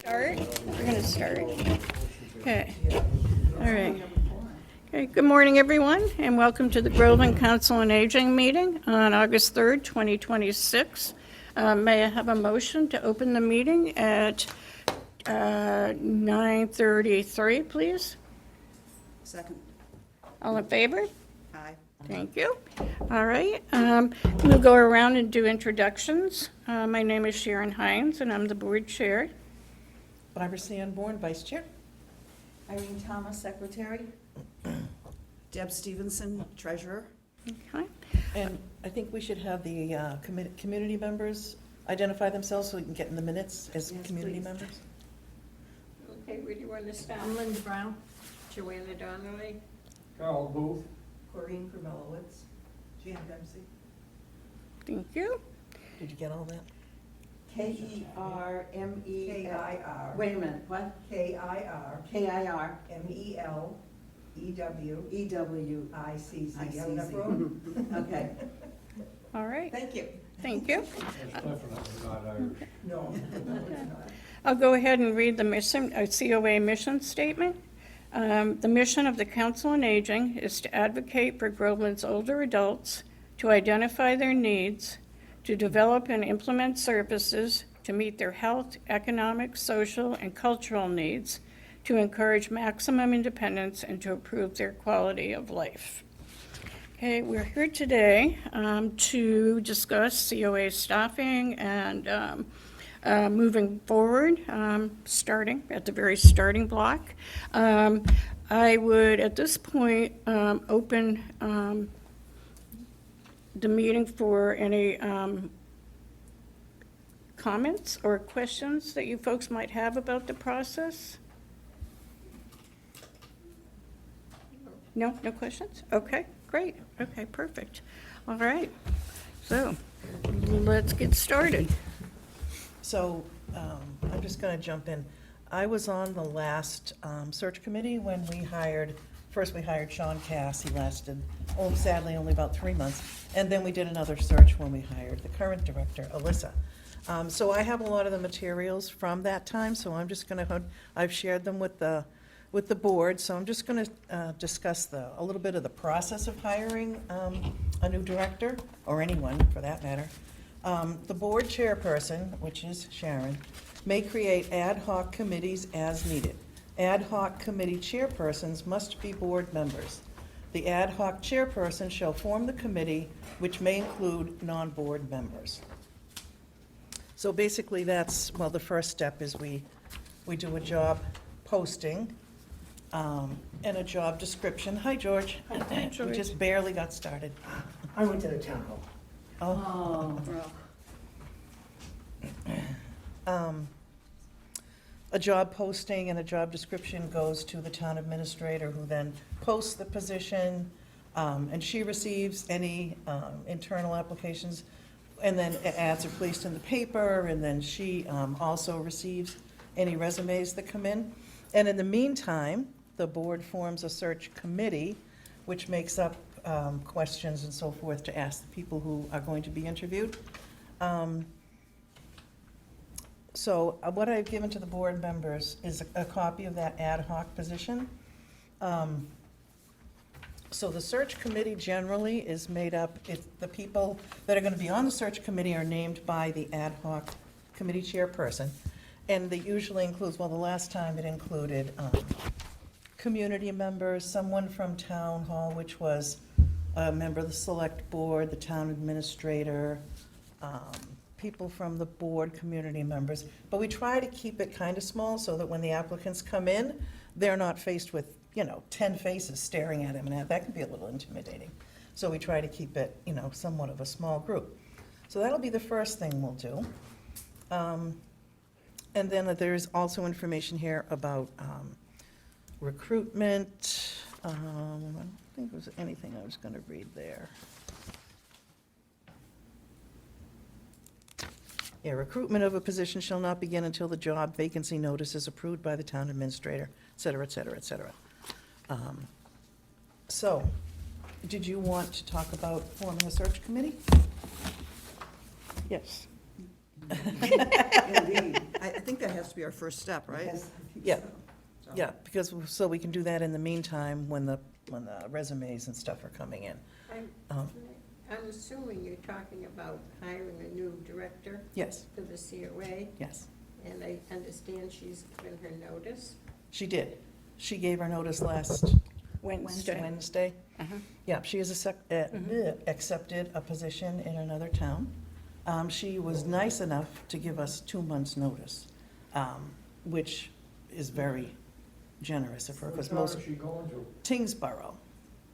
Start? We're going to start. Okay. All right. Okay. Good morning, everyone, and welcome to the Groveland Council on Aging meeting on August 3rd, 2026. May I have a motion to open the meeting at 9:33, please? Second. All in favor? Aye. Thank you. All right. We'll go around and do introductions. My name is Sharon Hines, and I'm the board chair. Barbara Sanborn, Vice Chair. Irene Thomas, Secretary. Deb Stevenson, Treasurer. Okay. And I think we should have the community members identify themselves so we can get in the minutes as Yes, community please. members. Okay, where do you want to start? I'm Linda Brown. Joanna Donnelly. Carl Booth. Corinne Krumilowitz. Jan Dempsey. Thank you. Did you get all that? K-E-R-M-E. K-I-R. Wait a minute, what? K-I-R. K-I-R. M-E-L-E-W. E-W-I-C-C. I-C-C. You have enough room? Okay, All right. thank you. Thank you. That's definitely not Irish. No, it's not. I'll go ahead and read the mission, COA mission statement. The mission of the Council on Aging is to advocate for Groveland's older adults, to identify their needs, to develop and implement services to meet their health, economic, social, and cultural needs, to encourage maximum independence, and to improve their quality of life. Okay, we're here today to discuss COA staffing and moving forward, starting at the very starting block. I would, at this point, open the meeting for any comments or questions that you folks might have about the process. No questions? Okay, great. Okay, perfect. All right. So let's get started. So I'm just going to jump in. I was on the last search committee when we hired Sean Cass. He lasted, sadly, only about 3 months. And then we did another search when we hired the current director, Alyssa. So I have a lot of the materials from that time, so I'm just going to, I've shared them with the board, so I'm just going to discuss a little bit of the process of hiring a new director, or anyone for that matter. The board chairperson, which is Sharon, may create ad hoc committees as needed. Ad hoc committee chairpersons must be board members. The ad hoc chairperson shall form the committee, which may include non-board members. So basically that's, well, the first step is we do a job posting and a job description. Hi, George. Hi, George. We just barely got started. I went to the town hall. A job posting and a job description goes to the town administrator, who then posts the position, and she receives any internal applications, and then ads are placed in the paper, and then she also receives any resumes that come in. And in the meantime, the board forms a search committee, which makes up questions and so forth to ask the people who are going to be interviewed. So what I've given to the board members is a copy of that ad hoc position. So the search committee generally is made up, the people that are going to be on the search committee are named by the ad hoc committee chairperson. And it usually includes, well, the last time it included community members, someone from town hall, which was a member of the select board, the town administrator, people from the board, community members. But we try to keep it kind of small so that when the applicants come in, they're not faced with, 10 faces staring at them, and that can be a little intimidating. So we try to keep it, somewhat of a small group. So that'll be the first thing we'll do. And then there's also information here about recruitment. I don't think there was anything I was going to read there. Yeah, recruitment of a position shall not begin until the job vacancy notice is approved by the town administrator, et cetera, et cetera, et cetera. So, did you want to talk about forming a search committee? Yes. Indeed. I think that has to be our first step, right? Yes, I think Yeah. so. So- Yeah, because, so we can do that in the meantime when the resumes and stuff are coming in. Um, I'm assuming you're talking about hiring a new director Yes, for the COA, yes, and I understand she's given her notice. she did. She gave her notice last Wednesday. Wednesday. Uh-huh. Yeah, she has accepted a position in another town. She was nice enough to give us 2 months' notice, which is very generous of her, because What town most, is she going to? Tingsboro,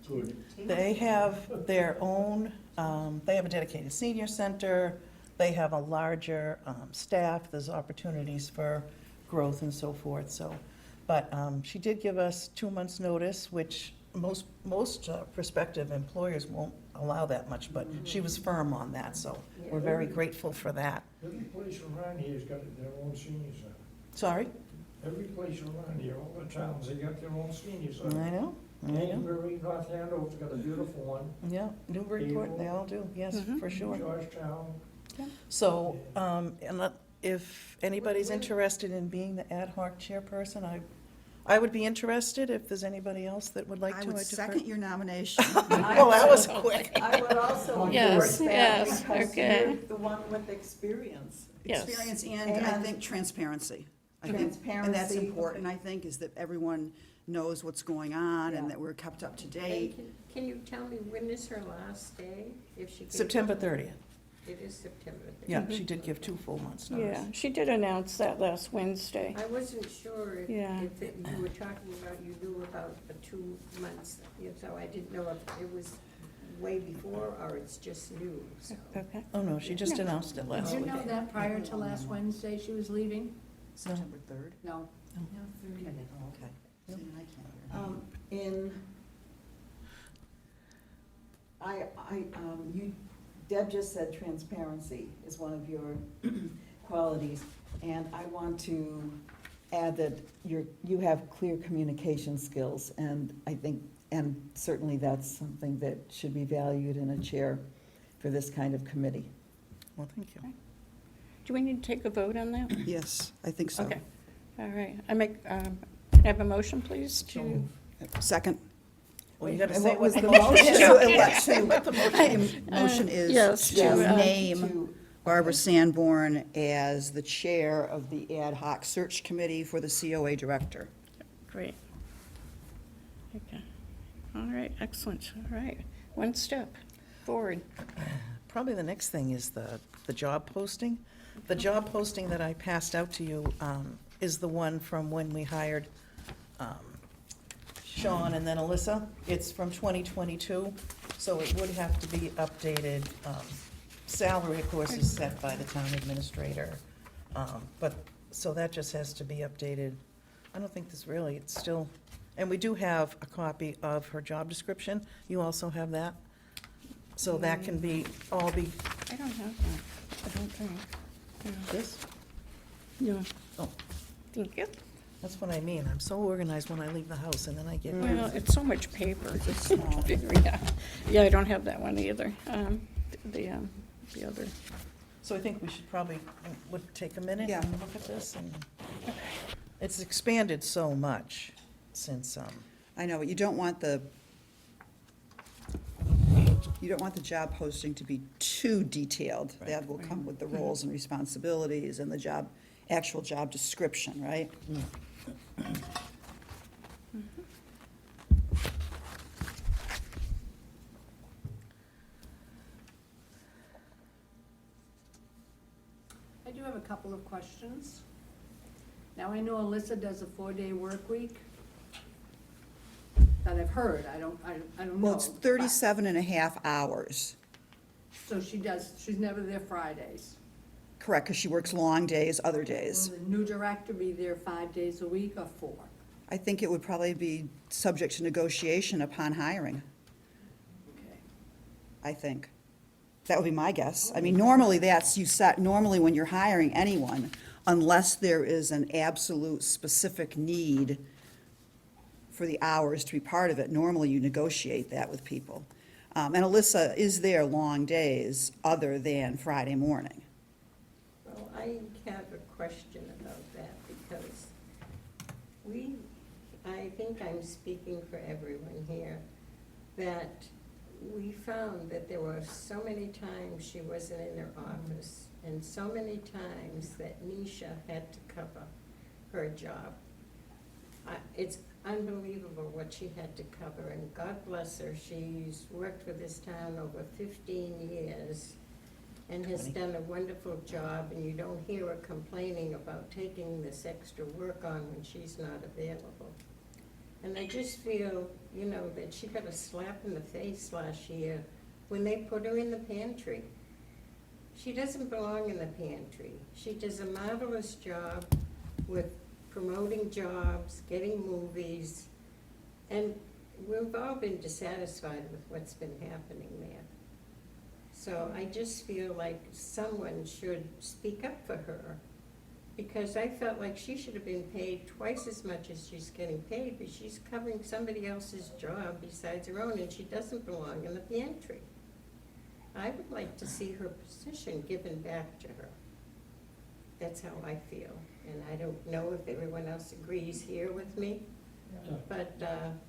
Good. they have their own, they have a dedicated senior center, they have a larger staff, there's opportunities for growth and so forth, so. But she did give us 2 months' notice, which most prospective employers won't allow that much, but she was firm on that, so we're very grateful for that. Every place around here's got their own senior center. Sorry? Every place around here, all the towns, they got their own senior I center. know, I know. Danbury, North Andover's got a beautiful one. Yeah, Newburyport, they all do, yes, for sure. Georgetown. So, if anybody's interested in being the ad hoc chairperson, I would be interested if there's anybody else that would like I to. would defer. second your nomination. Well, that was quick. I would also Yes, endorse that yes, because okay. you're the one with experience. Yes. Experience and I think transparency. I think- And that's Transparency, important, I think, is that everyone knows what's going on and Yeah. that we're kept up to And date. can you tell me when is her last day? If she can- September 30th. It is September 30th. Yeah, she did give 2 full months notice. Yeah, she did announce that last Wednesday. I wasn't sure if, Yeah. if it- you were talking about, you knew about the 2 months, so I didn't know if it was way before or it's just new, so. Okay. Oh, no, she just announced it Did last you week. know that prior to last Wednesday she was leaving? September 3rd? No. Okay. See, I can't hear. Deb just said transparency is one of your qualities, and I want to add that you have clear communication skills, and I think, and certainly that's something that should be valued in a chair for this kind of committee. Well, thank you. Do we need to take a vote on that? Yes, I think so. Okay, all right. Can I have a motion, please, to, Second. Well, you gotta And say what was what the the motion? To elect, the motion is yes, to to, name To- Barbara Sanborn as the chair of the ad hoc search committee for the COA director. great. Okay, all right, excellent, all right. One step forward. Probably the next thing is the job posting. The job posting that I passed out to you is the one from when we hired Sean and then Alyssa. It's from 2022, so it would have to be updated. Salary, of course, is set by the town administrator, but, so that just has to be updated. I don't think this really, it's still, and we do have a copy of her job description. You also have that? So that can be, all be, I don't have that, I don't think. this? No. Oh, Thank you. that's what I mean. I'm so organized when I leave the house, and then I get. Well, it's so much paper. It's small. Yeah, I don't have that one either. The other. So I think we should probably, would take a minute Yeah. and look at this, and it's expanded so much since, I know, but you don't want the job posting to be too detailed. Right. That will come with the roles and responsibilities and the actual job description, right? I do have a couple of questions. Now, I know Alyssa does a 4-day work week. That I've heard, I don't know. Well, it's but- 37 and a half hours. So she's never there Fridays. Correct, because she works long days, other days. Will the new director be there 5 days a week or 4? I think it would probably be subject to negotiation upon hiring, Okay. I think. That would be my guess. I mean, normally normally when you're hiring anyone, unless there is an absolute specific need for the hours to be part of it, normally you negotiate that with people. And Alyssa is there long days other than Friday morning. Well, I have a question about that because I think I'm speaking for everyone here, that we found that there were so many times she wasn't in her office and so many times that Nisha had to cover her job. It's unbelievable what she had to cover, and God bless her, she's worked for this town over 15 years and has done a wonderful job, and you don't hear her complaining about taking this extra work on when she's not available. And I just feel, you know, that she got a slap in the face last year when they put her in the pantry. She doesn't belong in the pantry. She does a marvelous job with promoting jobs, getting movies, and we've all been dissatisfied with what's been happening there. So I just feel like someone should speak up for her, because I felt like she should have been paid twice as much as she's getting paid, but she's covering somebody else's job besides her own, and she doesn't belong in the pantry. I would like to see her position given back to her. That's how I feel, and I don't know if everyone else agrees here with me, but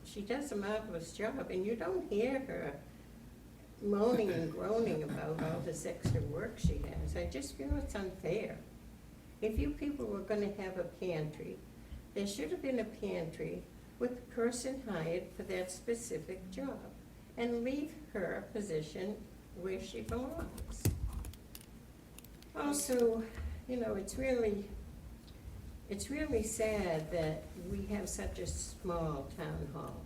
she does a marvelous job, and you don't hear her moaning and groaning about all this extra work she has. I just feel it's unfair. If you people were gonna have a pantry, there should have been a pantry with a person hired for that specific job, and leave her position where she belongs. Also, you know, it's really sad that we have such a small town hall.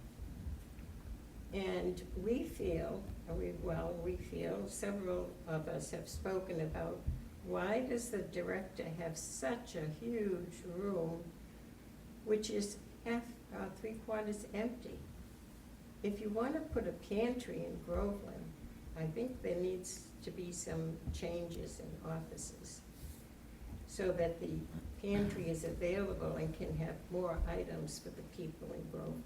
And we feel, several of us have spoken about, why does the director have such a huge room, which is half, 3/4 empty? If you want to put a pantry in Groveland, I think there needs to be some changes in offices so that the pantry is available and can have more items for the people in Groveland.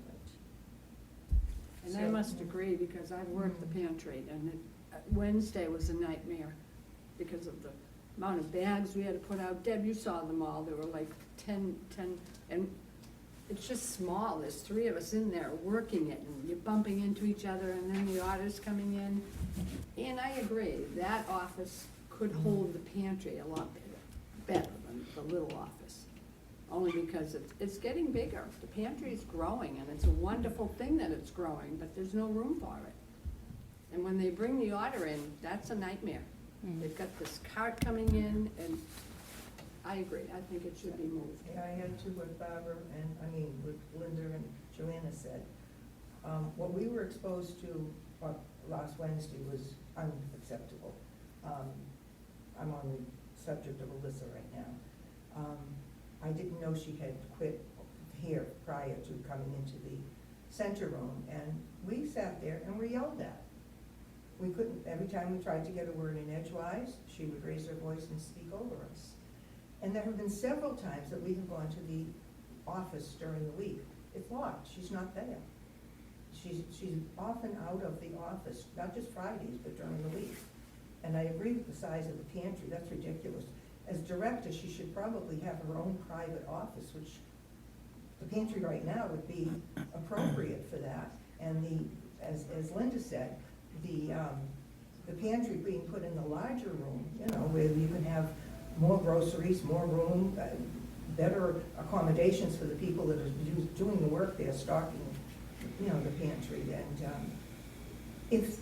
And I must agree, because I've worked the pantry, and Wednesday was a nightmare because of the amount of bags we had to put out. Deb, you saw them all, there were like 10, and it's just small, there's 3 of us in there working it, and you're bumping into each other, and then the orders coming in. And I agree, that office could hold the pantry a lot better than the little office. Only because it's getting bigger. The pantry is growing, and it's a wonderful thing that it's growing, but there's no room for it. And when they bring the order in, that's a nightmare. They've got this cart coming in, and I agree, I think it should be moved. Yeah, I had to what Barbara what Linda and Joanna said. What we were exposed to last Wednesday was unacceptable. I'm on the subject of Alyssa right now. I didn't know she had quit here prior to coming into the center room, and we sat there and were yelled at. We couldn't, every time we tried to get a word in edgewise, she would raise her voice and speak over us. And there have been several times that we have gone to the office during the week. It's locked, she's not there. She's often out of the office, not just Fridays, but during the week. And I agree with the size of the pantry, that's ridiculous. As director, she should probably have her own private office, which the pantry right now would be appropriate for that. And as Linda said, the pantry being put in the larger room, where you can have more groceries, more room, better accommodations for the people that are doing the work there, stocking, the pantry. And if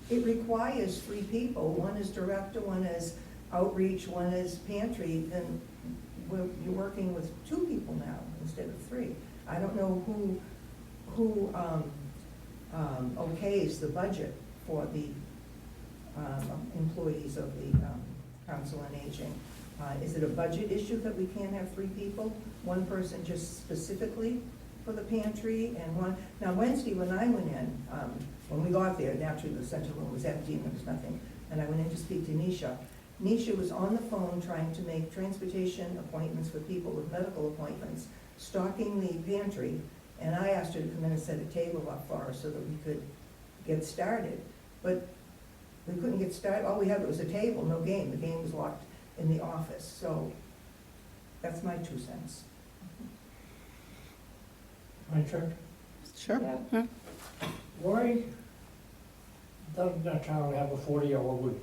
it requires 3 people, one is director, one is outreach, one is pantry, then you're working with 2 people now instead of 3. I don't know who okays the budget for the employees of the Council on Aging. Is it a budget issue that we can't have 3 people? One person just specifically for the pantry and one. Now Wednesday when I went in, when we got there, naturally the center room was empty and there was nothing, and I went in to speak to Nisha. Nisha was on the phone trying to make transportation appointments for people with medical appointments, stocking the pantry, and I asked her to come in and set a table up for us so that we could get started. But we couldn't get started, all we had was a table, no game, the game was locked. in the office, so that's my 2 cents. My check, Sure. Yeah. why doesn't the town have a 40-hour week?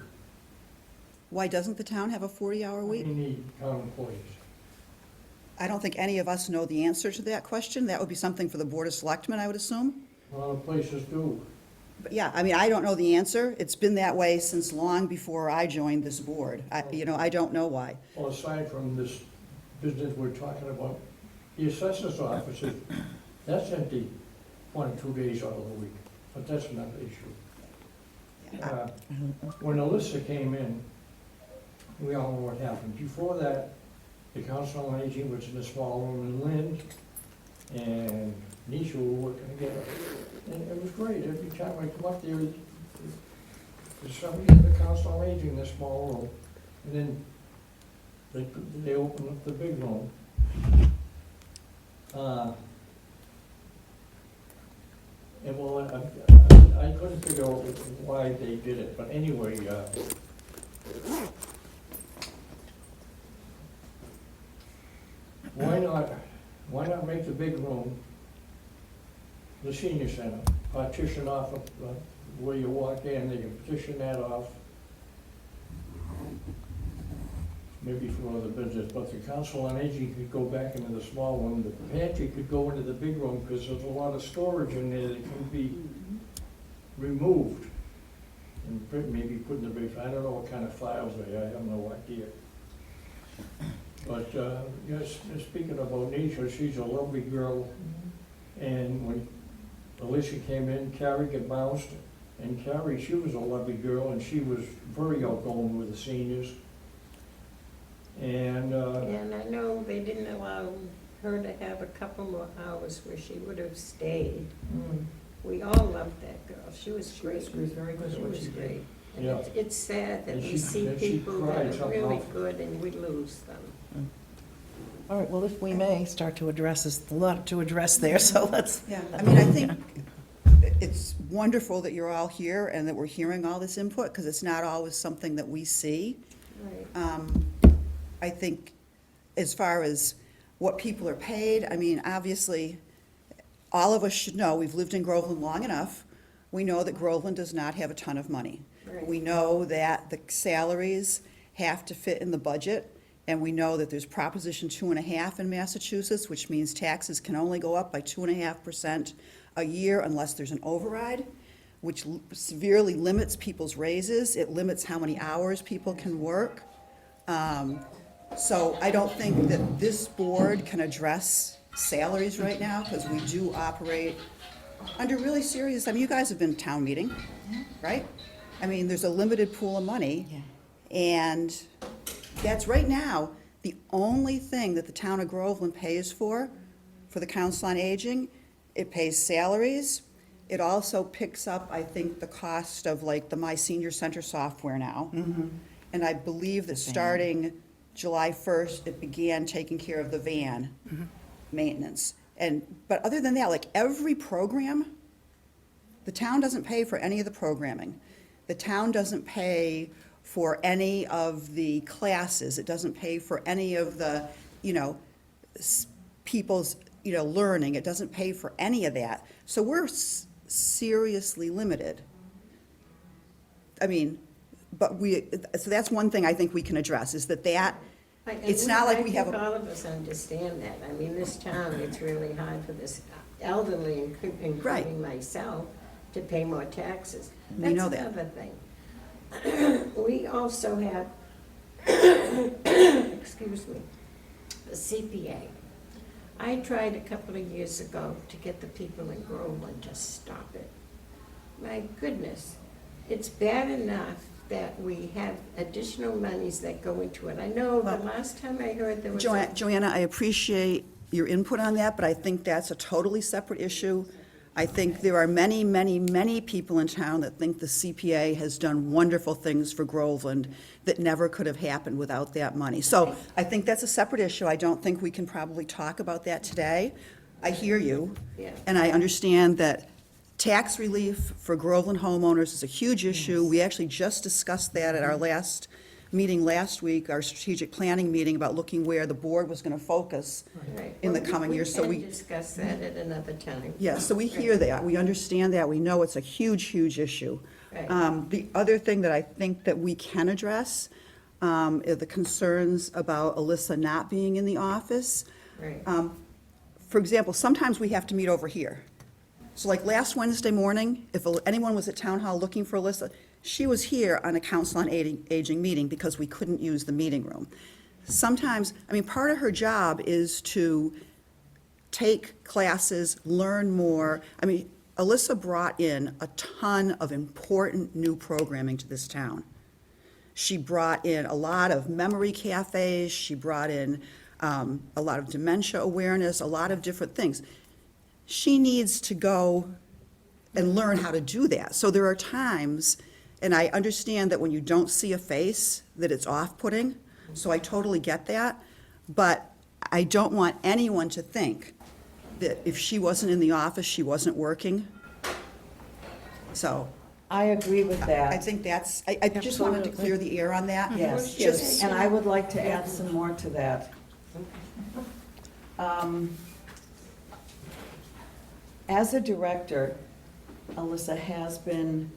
Why doesn't the town have a 40-hour We week? need town employees. I don't think any of us know the answer to that question. That would be something for the Board of Selectmen, I would assume. A lot of places do. But yeah, I mean, I don't know the answer. It's been that way since long before I joined this board. I don't know why. Well, aside from this business we're talking about, the assessor's office, that's empty 1 or 2 days out of the week, but that's another issue. When Alyssa came in, we all know what happened. Before that, the Council on Aging was in a small room in Lynn, and Nisha were working together. And it was great. Every time I come up there, there's somebody in the Council on Aging in this small room. And then they opened up the big room. And well, I couldn't figure out why they did it, but anyway, why not make the big room the senior center? Partition off of, where you walk in, they can partition that off. Maybe for other business, but the Council on Aging could go back into the small one, the pantry could go into the big room, because there's a lot of storage in there that can be removed. And maybe put in the big, I don't know what kind of files they are, I have no idea. But, yes, speaking about Nisha, she's a lovely girl, and when Alicia came in, Carrie got bounced, and Carrie, she was a lovely girl, and she was very outgoing with the seniors. And, And I know they didn't allow her to have a couple more hours where she would have stayed. We all loved that girl. She was great. She was very good She at what was she did. great. And Yeah. it's sad that And we she- see and she people cried that are something really off. good and we lose them. All right, well, if we may start to address, there's a lot to address there, so let's. Yeah, I mean, I think it's wonderful that you're all here and that we're hearing all this input, because it's not always something that we see. Right. I think as far as what people are paid, I mean, obviously, all of us should know, we've lived in Groveland long enough. We know that Groveland does not have a ton of money. Right. We know that the salaries have to fit in the budget, and we know that there's Proposition 2.5 in Massachusetts, which means taxes can only go up by 2.5% a year unless there's an override, which severely limits people's raises. It limits how many hours people can work. So I don't think that this board can address salaries right now, because we do operate under really serious, I mean, you guys have been to town meeting, right? I mean, there's a limited pool of money. And that's right now, the only thing that the town of Groveland pays for the Council on Aging. It pays salaries. It also picks up, I think, the cost of like the My Senior Center software now. And I believe that starting July 1st, it began taking care of the van maintenance. But other than that, like every program, the town doesn't pay for any of the programming. The town doesn't pay for any of the classes. It doesn't pay for any of the, people's, learning. It doesn't pay for any of that. So we're seriously limited. I mean, so that's one thing I think we can address, is that it's not like we have I think a, all of us understand that. I mean, this town, it's really hard for this elderly, including myself, to pay more taxes. We know that. That's another thing. We also have, excuse me, the CPA. I tried a couple of years ago to get the people in Groveland to stop it. My goodness, it's bad enough that we have additional monies that go into it. I know the last time I heard there was. Joanna, I appreciate your input on that, but I think that's a totally separate issue. I think there are many, many, many people in town that think the CPA has done wonderful things for Groveland that never could have happened without that money. So I think that's a separate issue. I don't think we can probably talk about that today. I hear you. Yeah. And I understand that tax relief for Groveland homeowners is a huge issue. We actually just discussed that at our last meeting last week, our strategic planning meeting, about looking where the board was going to focus. Right. In the Well, coming years, so we- can discuss that at another time. Yeah, so we hear that, we understand that, we know it's a huge, huge issue. Right. The other thing that I think that we can address are the concerns about Alyssa not being in the office. Right. For example, sometimes we have to meet over here. So like last Wednesday morning, if anyone was at Town Hall looking for Alyssa, she was here on a Council on Aging meeting because we couldn't use the meeting room. Sometimes, I mean, part of her job is to take classes, learn more. I mean, Alyssa brought in a ton of important new programming to this town. She brought in a lot of memory cafes, she brought in a lot of dementia awareness, a lot of different things. She needs to go and learn how to do that. So there are times, and I understand that when you don't see a face, that it's off-putting, so I totally get that, but I don't want anyone to think that if she wasn't in the office, she wasn't working. So I agree with that. I think that's, I just wanted to clear the air on that. Yes, Just- and I would like to add some more to that. As a director, Alyssa has been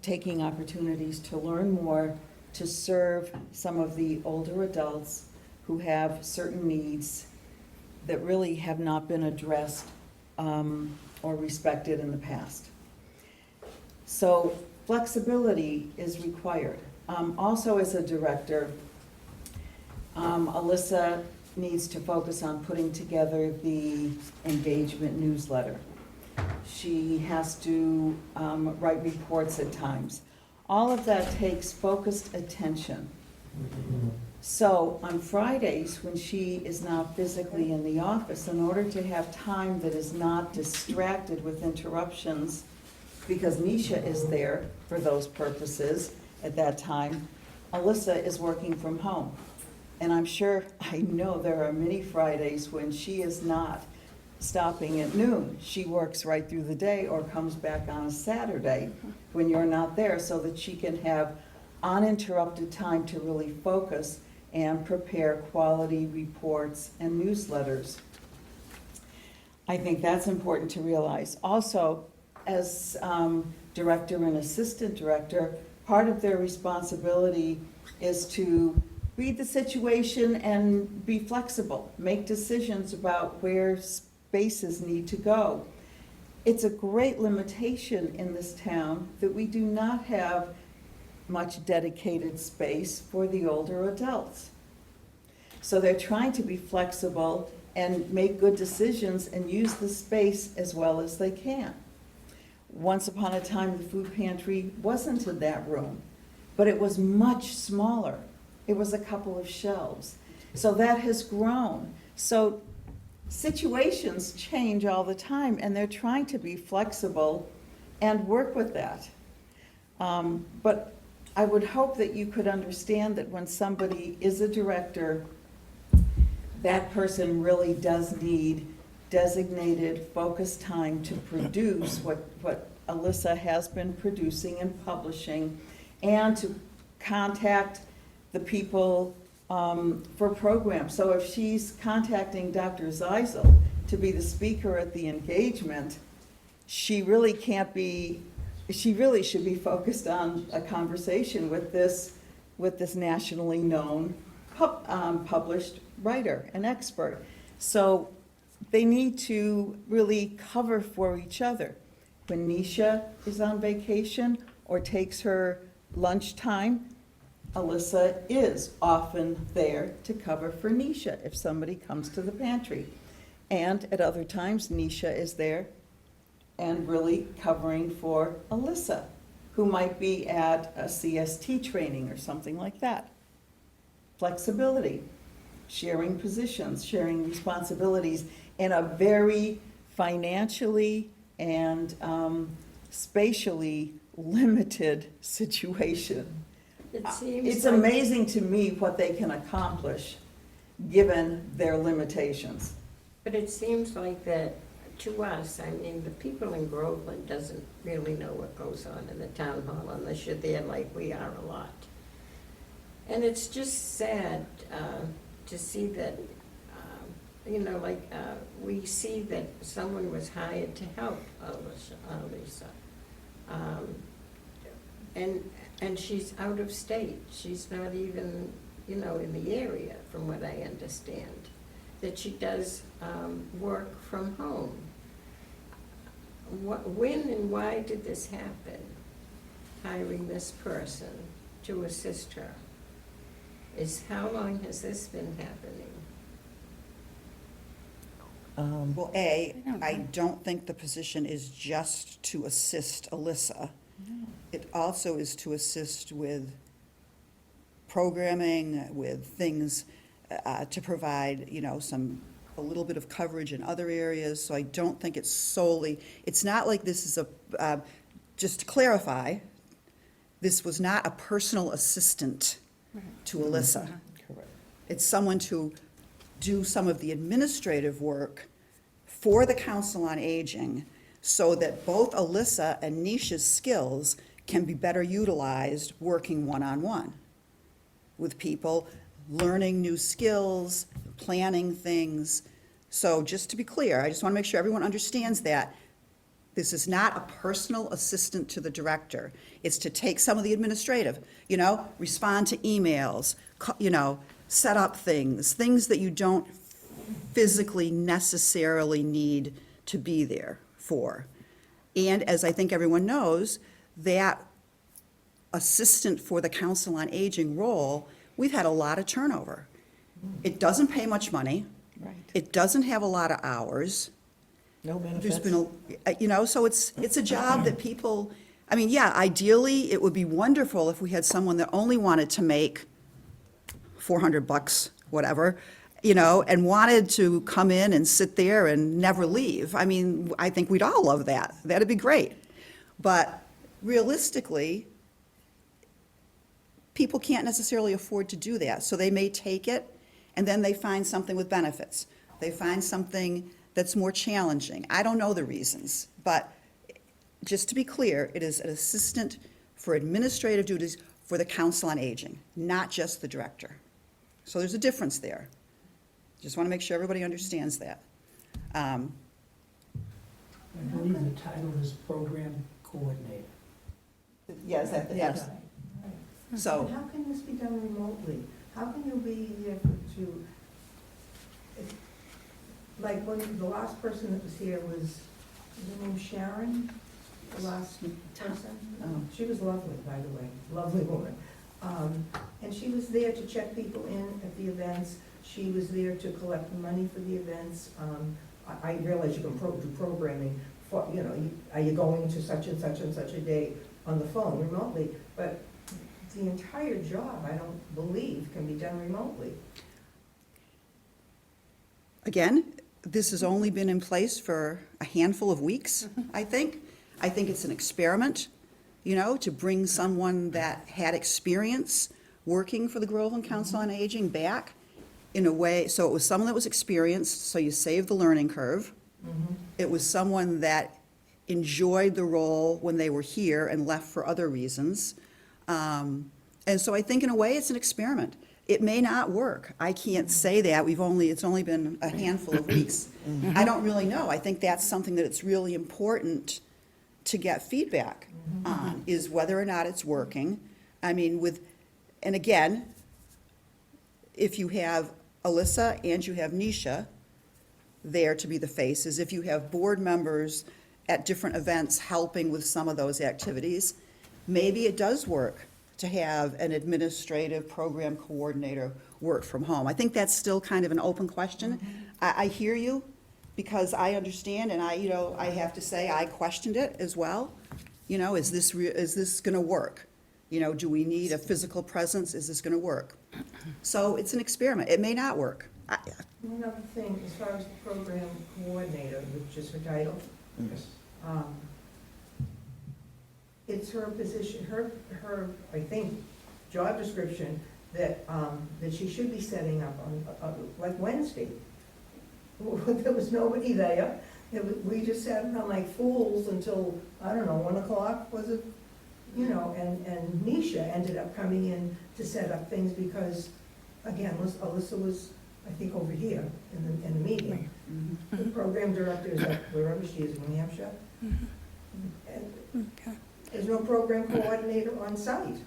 taking opportunities to learn more, to serve some of the older adults who have certain needs that really have not been addressed or respected in the past. So flexibility is required. Also, as a director, Alyssa needs to focus on putting together the engagement newsletter. She has to write reports at times. All of that takes focused attention. So on Fridays, when she is not physically in the office, in order to have time that is not distracted with interruptions, because Nisha is there for those purposes at that time, Alyssa is working from home. And I'm sure, I know there are many Fridays when she is not stopping at noon. She works right through the day or comes back on a Saturday when you're not there, so that she can have uninterrupted time to really focus and prepare quality reports and newsletters. I think that's important to realize. Also, as director and assistant director, part of their responsibility is to read the situation and be flexible, make decisions about where spaces need to go. It's a great limitation in this town that we do not have much dedicated space for the older adults. So they're trying to be flexible and make good decisions and use the space as well as they can. Once upon a time, the food pantry wasn't in that room, but it was much smaller. It was a couple of shelves. So that has grown. So situations change all the time, and they're trying to be flexible and work with that. But I would hope that you could understand that when somebody is a director, that person really does need designated focused time to produce what Alyssa has been producing and publishing, and to contact the people for programs. So if she's contacting Dr. Zeisel to be the speaker at the engagement, she really should be focused on a conversation with this nationally known published writer, an expert. So they need to really cover for each other. When Nisha is on vacation or takes her lunchtime, Alyssa is often there to cover for Nisha if somebody comes to the pantry. And at other times, Nisha is there and really covering for Alyssa, who might be at a CST training or something like that. Flexibility, sharing positions, sharing responsibilities in a very financially and spatially limited situation. It seems It's like- amazing to me what they can accomplish, given their limitations. But it seems like that to us, I mean, the people in Groveland doesn't really know what goes on in the town hall unless you're there like we are a lot. And it's just sad to see that, we see that someone was hired to help Lisa. And she's out of state. She's not even, in the area, from what I understand. That she does work from home. When and why did this happen? Hiring this person to assist her? How long has this been happening? Well, I don't think the position is just to assist Alyssa. It also is to assist with programming, with things to provide, a little bit of coverage in other areas. So I don't think it's solely, it's not like this is just to clarify, this was not a personal assistant to Alyssa. Correct. It's someone to do some of the administrative work for the Council on Aging so that both Alyssa and Nisha's skills can be better utilized working one-on-one with people, learning new skills, planning things. So just to be clear, I just want to make sure everyone understands that this is not a personal assistant to the director. It's to take some of the administrative, respond to emails, set up things that you don't physically necessarily need to be there for. And as I think everyone knows, that assistant for the Council on Aging role, we've had a lot of turnover. It doesn't pay much money. Right. It doesn't have a lot of hours. No There's benefits? been so it's a job that people, ideally, it would be wonderful if we had someone that only wanted to make $400, whatever, and wanted to come in and sit there and never leave. I think we'd all love that. That'd be great. But realistically, people can't necessarily afford to do that. So they may take it, and then they find something with benefits. They find something that's more challenging. I don't know the reasons, but just to be clear, it is an assistant for administrative duties for the Council on Aging, not just the director. So there's a difference there. Just want to make sure everybody understands that. I believe the title is Program Coordinator. Yes, yes. So, And how can this be done remotely? How can you be here like when the last person that was here was her name Sharon? The last person? Oh. She was lovely, by the way, lovely woman. And she was there to check people in at the events. She was there to collect the money for the events. I realize you can do programming for, are you going to such and such and such a day on the phone remotely? But the entire job, I don't believe, can be done remotely. again, this has only been in place for a handful of weeks, I think. I think it's an experiment, to bring someone that had experience working for the Groveland Council on Aging back in a way, so it was someone that was experienced, so you save the learning curve. It was someone that enjoyed the role when they were here and left for other reasons. And so I think in a way it's an experiment. It may not work. I can't say that. It's only been a handful of weeks. I don't really know. I think that's something that it's really important to get feedback on, is whether or not it's working. And again, if you have Alyssa and you have Nisha there to be the faces, if you have board members at different events helping with some of those activities, maybe it does work to have an administrative program coordinator work from home. I think that's still kind of an open question. I hear you, because I understand, and I have to say, I questioned it as well. Is this gonna work? Do we need a physical presence? Is this gonna work? So it's an experiment. It may not work. One other thing, as far as the program coordinator, which is her title, it's her position, her, I think, job description that she should be setting up on, like Wednesday. There was nobody there. We just sat around like fools until, I don't know, 1 o'clock, was it? you know, and Nisha ended up coming in to set up things because, again, Alyssa was, I think, over here in the meeting. The program director is up wherever she is, in New Hampshire. And Okay. there's no program coordinator on site.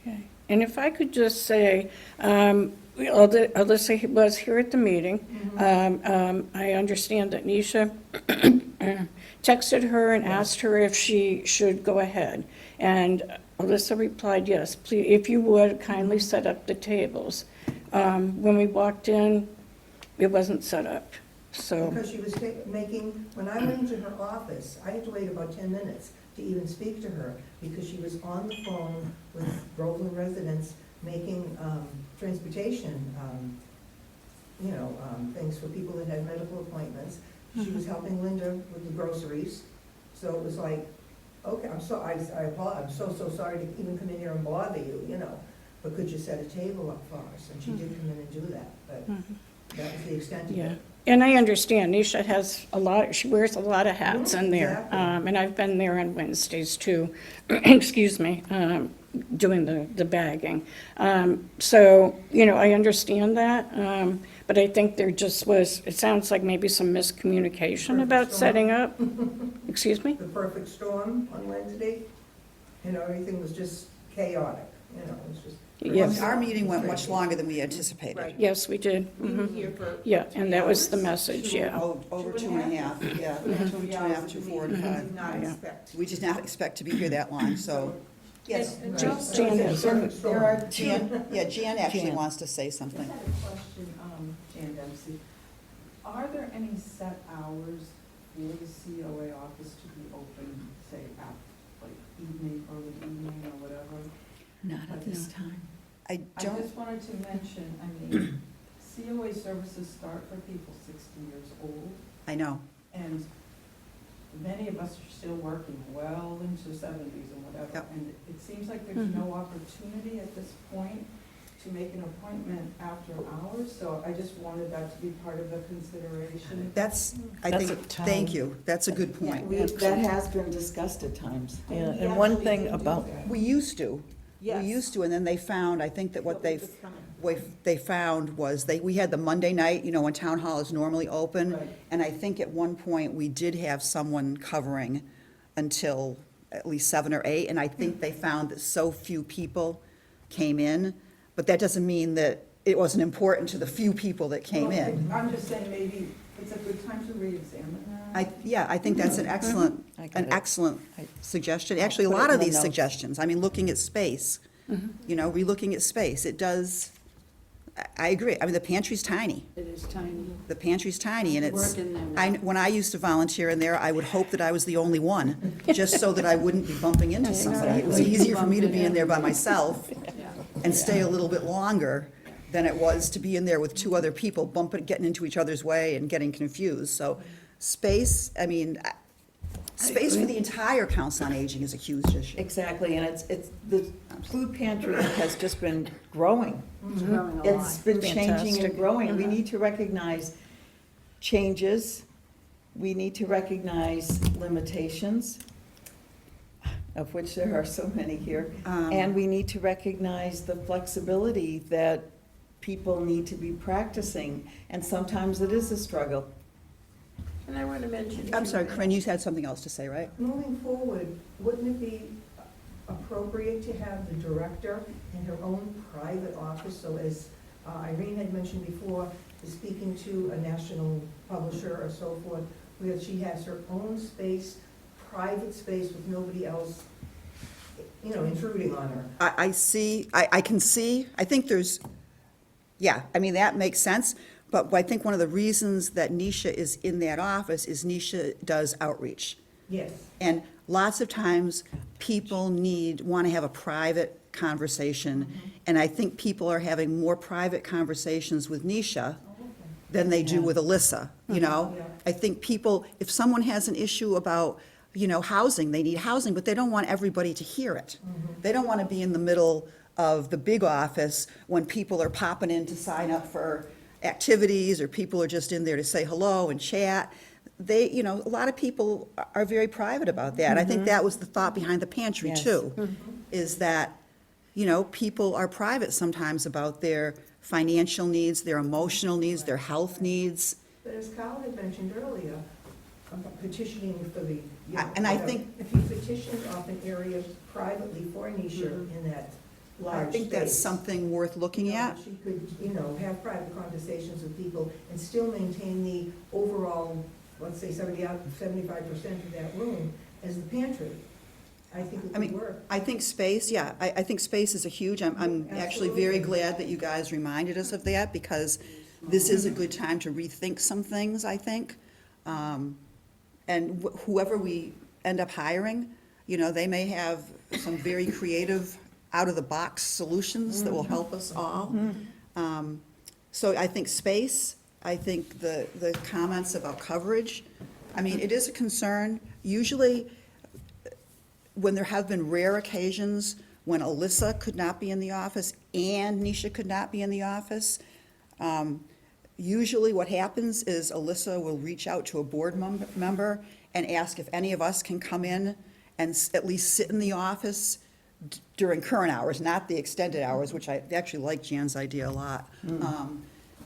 Okay. And if I could just say, Alyssa was here at the meeting. I understand that Nisha texted her and asked her if she should go ahead. And Alyssa replied, yes, please, if you would, kindly set up the tables. When we walked in, it wasn't set up, so. Because she was making, when I went into her office, I had to wait about 10 minutes to even speak to her, because she was on the phone with Groveland residents making transportation, things for people that had medical appointments. She was helping Linda with the groceries, so it was like, okay, I apologize, I'm so sorry to even come in here and bother you, but could you set a table up for us? And she did come in and do that, but that was the extent of Yeah, it. and I understand, Nisha has she wears a lot of hats in there. Exactly. And I've been there on Wednesdays too, excuse me, doing the bagging. So, I understand that, but I think there just was, it sounds like maybe some miscommunication about setting up. Excuse me? The perfect storm on Wednesday, everything was just chaotic, it was just. Yes. Our meeting went much longer than we anticipated. Right. Yes, we did. We were Mhm. here for. Yeah, and that was the 2 hours. message, yeah. Oh, over 2.5, yeah, over 2.5 to 4 to 5. Did not Yeah. expect. We did not expect to be here that long, so, yes. And Jan- also- Jan has- Perfect There are, storm. Jan actually Jan. wants to say something. I had a question, Jan Dempsey. Are there any set hours for the COA office to be open, say, like early evening or whatever? Not at this time. I I don't, just wanted to mention, COA services start for people 60 years old, I know. and many of us are still working well into 70s and whatever. Yep. And it seems like there's no opportunity at this point to make an appointment after hours, so I just wanted that to be part of the consideration. That's, I That's think, a town- thank you, that's a good point. That has been discussed at times. Yeah, and one thing about, We used to. Yes. We used to, and then they found, I think that what they found was we had the Monday night, when town hall is normally open. Right. And I think at one point, we did have someone covering until at least 7 or 8. And I think they found that so few people came in, but that doesn't mean that it wasn't important to the few people that came in. I'm just saying maybe it's a good time to reexamine that. I think that's an excellent, I got an it. excellent I- suggestion. Actually, a put it lot in of the these notes. suggestions, looking at space, relooking at space, it does, I agree. The pantry's tiny. It is tiny. The pantry's tiny, and it's, Work in there now. when I used to volunteer in there, I would hope that I was the only one, just so that I wouldn't be bumping into somebody. It was easier for me to be in there by myself Yeah. and stay a little bit longer than it was to be in there with 2 other people getting into each other's way and getting confused. So space, space for the entire Council on Aging is a huge issue. Exactly, and it's, the food pantry has just been growing. It's growing a lot. It's been changing Fantastic. and growing. We need to recognize changes. We need to recognize limitations, of which there are so many here. And we need to recognize the flexibility that people need to be practicing. And sometimes it is a struggle. And I want to mention. I'm sorry, Corinne, you had something else to say, right? Moving forward, wouldn't it be appropriate to have the director in her own private office? So as Irene had mentioned before, is speaking to a national publisher or so forth, where she has her own space, private space with nobody else, intruding on her. I see, I can see, I think there's, that makes sense. But I think one of the reasons that Nisha is in that office is Nisha does outreach. Yes. And lots of times, people want to have a private conversation. And I think people are having more private conversations with Nisha than they do with Alyssa, Yeah. I think people, if someone has an issue about, housing, they need housing, but they don't want everybody to hear it. They don't want to be in the middle of the big office when people are popping in to sign up for activities, or people are just in there to say hello and chat. they, you know, a lot of people are very private about that. I think that was the thought behind the pantry Yes. too, is that, you know, people are private sometimes about their financial needs, their emotional needs, their health needs. But as Kyle had mentioned earlier, about petitioning for the, you know, And I whatever. think- If you petition off an area privately for Nisha in that large I space. think that's something worth looking you know, at. She could, you know, have private conversations with people and still maintain the overall, let's say 75% of that room as the pantry. I think it I mean, would work. I think space, yeah, I think space is a huge, I'm actually very Absolutely. glad that you guys reminded us of that, because this is a good time to rethink some things, I think. And whoever we end up hiring, you know, they may have some very creative, out-of-the-box solutions that will help us all. So I think space, I think the comments about coverage, I mean, it is a concern. Usually, when there have been rare occasions when Alyssa could not be in the office and Nisha could not be in the office, usually what happens is Alyssa will reach out to a board member and ask if any of us can come in and at least sit in the office during current hours, not the extended hours, which I actually like Jan's idea a lot.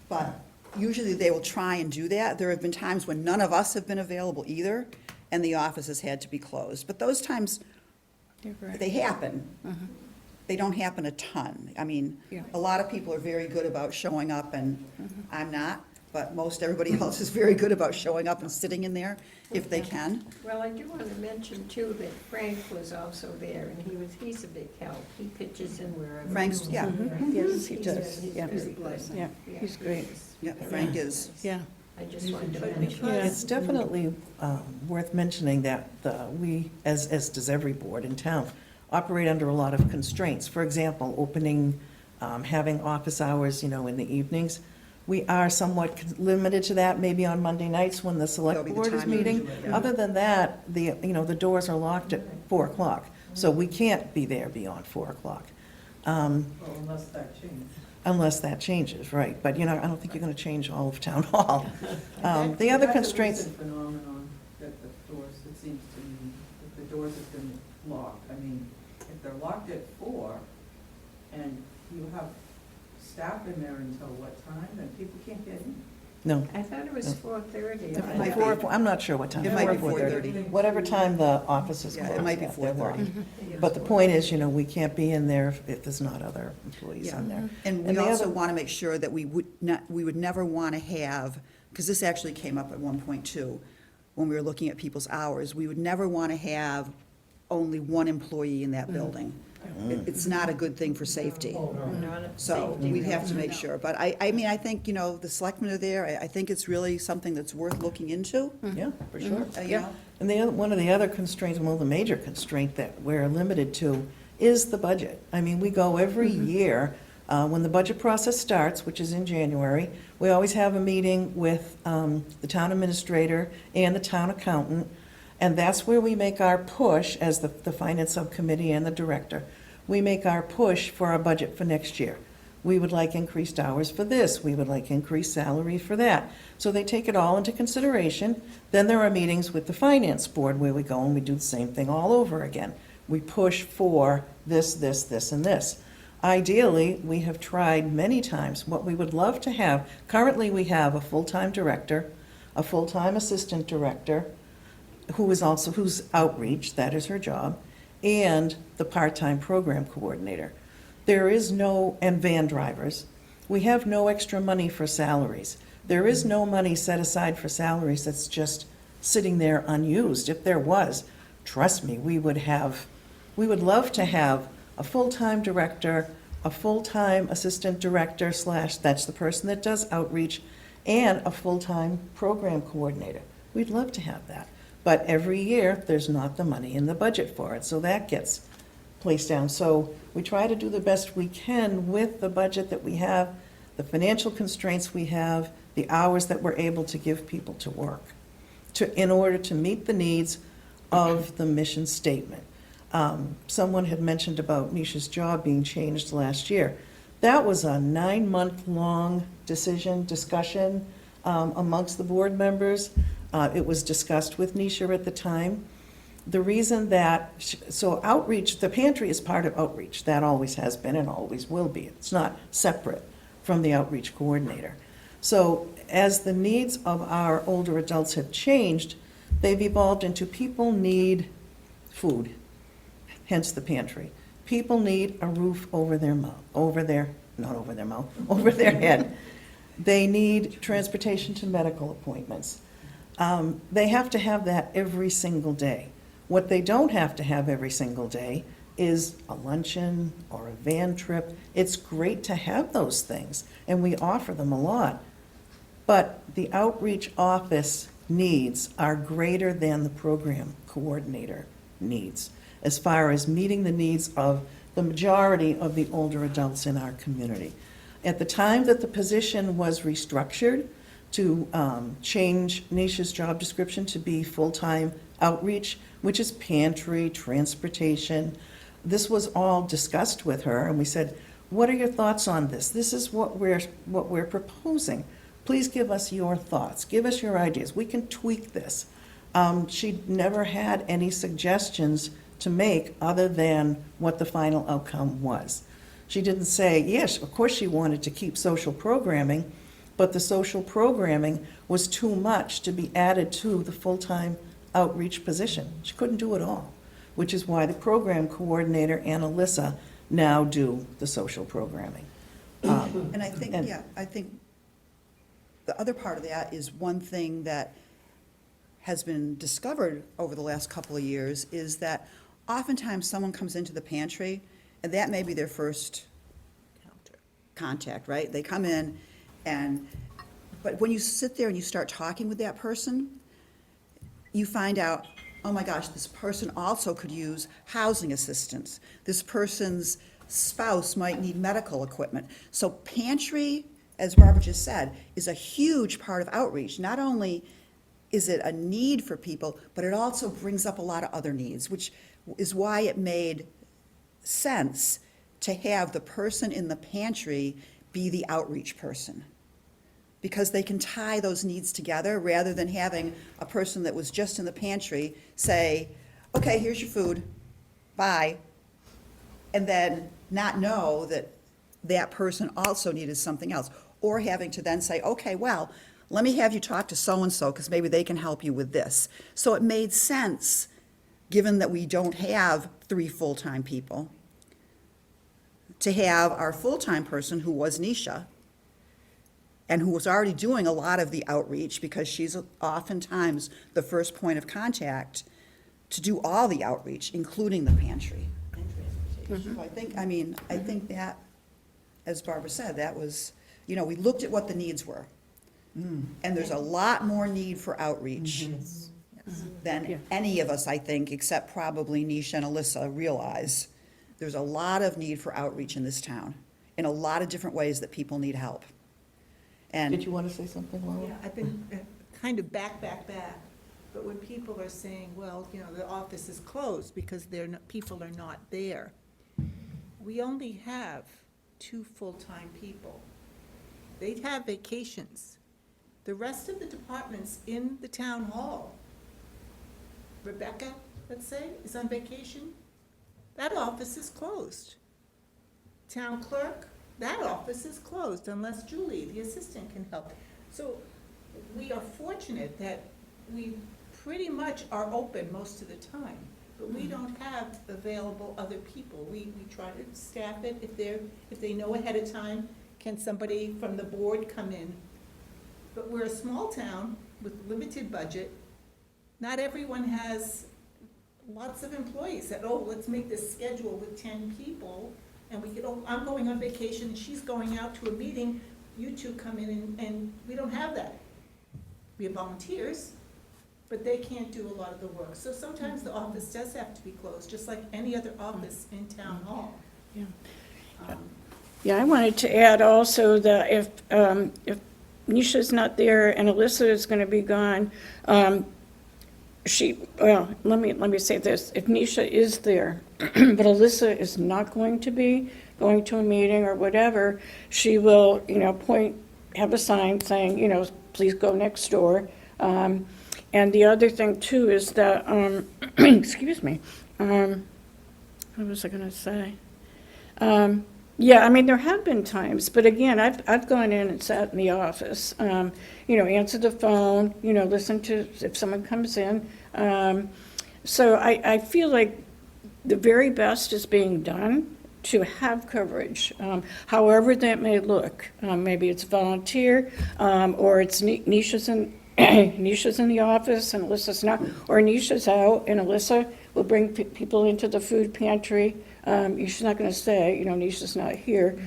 But usually they will try and do that. There have been times when none of us have been available either, and the office has had to be closed. But those times, they happen. They don't happen a ton. I mean, Yeah. a lot of people are very good about showing up, and I'm not, but most everybody else is very good about showing up and sitting in there if they can. Well, I do want to mention too that Frank was also there, and he's a big help. He pitches in wherever. Frank's, yeah, Yes, he He's does, very- yeah. he's very good. Yeah, he's great. yeah, Frank is. Yeah. I just wanted to mention. Yeah. It's definitely worth mentioning that we, as does every board in town, operate under a lot of constraints. For example, opening, having office hours, you know, in the evenings. We are somewhat limited to that, maybe on Monday nights when the That'll select be the board is time you meeting. do it, yeah. Other than that, the doors are locked at 4 o'clock, so we can't be there beyond 4 o'clock. Well, unless that changes. Unless that changes, right, but I don't think you're gonna change all of town hall. The other constraints, That's a recent phenomenon, that the doors, it seems to me, that the doors have been locked. I mean, if they're locked at 4, and you have staff in there until what time, then people can't get in. no. I thought it was 4:30. It might be. I'm not sure what time. It might be 4:30. 4:30. Whatever time the office is Yeah, closed. it might be yeah, they're 4:30. locked. But the point is, we can't be in there if there's not other employees Yeah. in there. And we And the also other- want to make sure that we would never want to have, because this actually came up at one point too, when we were looking at people's hours, we would never want to have only one employee in that building. It's not a good thing for safety. Oh, no. Not a So safety we'd have to reason. make sure. But I mean, I think, the selectmen are there. I think it's really something that's worth looking into, Yeah, for sure. you know? And one of the other constraints, well, the major constraint that we're limited to is the budget. I mean, we go every year, when the budget process starts, which is in January, we always have a meeting with the town administrator and the town accountant, and that's where we make our push as the finance subcommittee and the director. We make our push for our budget for next year. We would like increased hours for this, we would like increased salary for that. So they take it all into consideration. Then there are meetings with the finance board where we go and we do the same thing all over again. We push for this, this, this, and this. Ideally, we have tried many times, what we would love to have, currently we have a full-time director, a full-time assistant director, who's outreach, that is her job, and the part-time program coordinator. There is no, and van drivers. We have no extra money for salaries. There is no money set aside for salaries that's just sitting there unused. If there was, trust me, we would love to have a full-time director, a full-time assistant director / that's the person that does outreach, and a full-time program coordinator. We'd love to have that. But every year, there's not the money in the budget for it, so that gets placed down. So we try to do the best we can with the budget that we have, the financial constraints we have, the hours that we're able to give people to work, in order to meet the needs of the mission statement. Someone had mentioned about Nisha's job being changed last year. That was a 9-month-long discussion amongst the board members. It was discussed with Nisha at the time. The reason that, so outreach, the pantry is part of outreach. That always has been and always will be. It's not separate from the outreach coordinator. So as the needs of our older adults have changed, they've evolved into people need food, hence the pantry. People need a roof over their head. They need transportation to medical appointments. They have to have that every single day. What they don't have to have every single day is a luncheon or a van trip. It's great to have those things, and we offer them a lot. But the outreach office needs are greater than the program coordinator needs, as far as meeting the needs of the majority of the older adults in our community. At the time that the position was restructured to change Nisha's job description to be full-time outreach, which is pantry, transportation, this was all discussed with her, and we said, what are your thoughts on this? This is what we're proposing. Please give us your thoughts. Give us your ideas. We can tweak this. She never had any suggestions to make other than what the final outcome was. She didn't say, yes, of course she wanted to keep social programming, but the social programming was too much to be added to the full-time outreach position. She couldn't do it all, which is why the program coordinator and Alyssa now do the social programming. And I think, I think the other part of that is one thing that has been discovered over the last couple of years is that oftentimes someone comes into the pantry, and that may be their first contact, right? They come in, but when you sit there and you start talking with that person, you find out, oh my gosh, this person also could use housing assistance. This person's spouse might need medical equipment. So pantry, as Barbara just said, is a huge part of outreach. Not only is it a need for people, but it also brings up a lot of other needs, which is why it made sense to have the person in the pantry be the outreach person. Because they can tie those needs together rather than having a person that was just in the pantry say, okay, here's your food, bye, and then not know that that person also needed something else. Or having to then say, okay, well, let me have you talk to so-and-so because maybe they can help you with this. So it made sense, given that we don't have 3 full-time people, to have our full-time person, who was Nisha, and who was already doing a lot of the outreach because she's oftentimes the first point of contact, to do all the outreach, including the pantry and transportation. So I think that, as Barbara said, that was, we looked at what the needs were. And there's a lot more need for outreach than any of us, I think, except probably Nisha and Alyssa, realize. There's a lot of need for outreach in this town, in a lot of different ways that people need help. And Did you want to say something, Laura? Yeah, I've been kind of back, but when people are saying, well, the office is closed because people are not there, we only have 2 full-time people. They have vacations. The rest of the departments in the town hall, Rebecca, let's say, is on vacation. That office is closed. Town clerk, that office is closed unless Julie, the assistant, can help. So we are fortunate that we pretty much are open most of the time, but we don't have available other people. We try to staff it if they know ahead of time, can somebody from the board come in? But we're a small town with limited budget. Not everyone has lots of employees that, let's make this schedule with 10 people. And we could, I'm going on vacation, she's going out to a meeting, you two come in, and we don't have that. We have volunteers, but they can't do a lot of the work. So sometimes the office does have to be closed, just like any other office in town hall. Yeah. Yeah, I wanted to add also that if Nisha's not there and Alyssa is going to be gone, let me say this. If Nisha is there, but Alyssa is not going to be going to a meeting or whatever, she will, have a sign saying, please go next door. And the other thing too is that, excuse me, what was I gonna say? Yeah, I mean, there have been times, but again, I've gone in and sat in the office, answered the phone, listen to if someone comes in. So I feel like the very best is being done to have coverage, however that may look. Maybe it's volunteer, or it's Nisha's in, Nisha's in the office and Alyssa's not, or Nisha's out and Alyssa will bring people into the food pantry. She's not gonna say, Nisha's not here.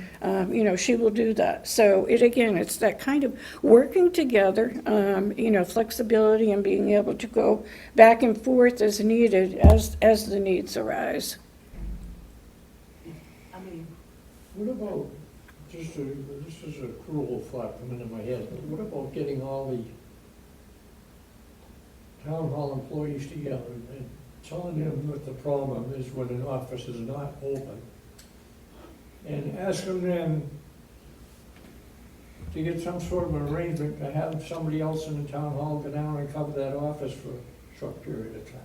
She will do that. So it's that kind of working together, flexibility and being able to go back and forth as needed as the needs arise. I mean, What about, this is a cruel thought coming in my head, but what about getting all the town hall employees together and telling them what the problem is when an office is not open? And asking them to get some sort of an arrangement to have somebody else in the town hall go down and cover that office for a short period of time,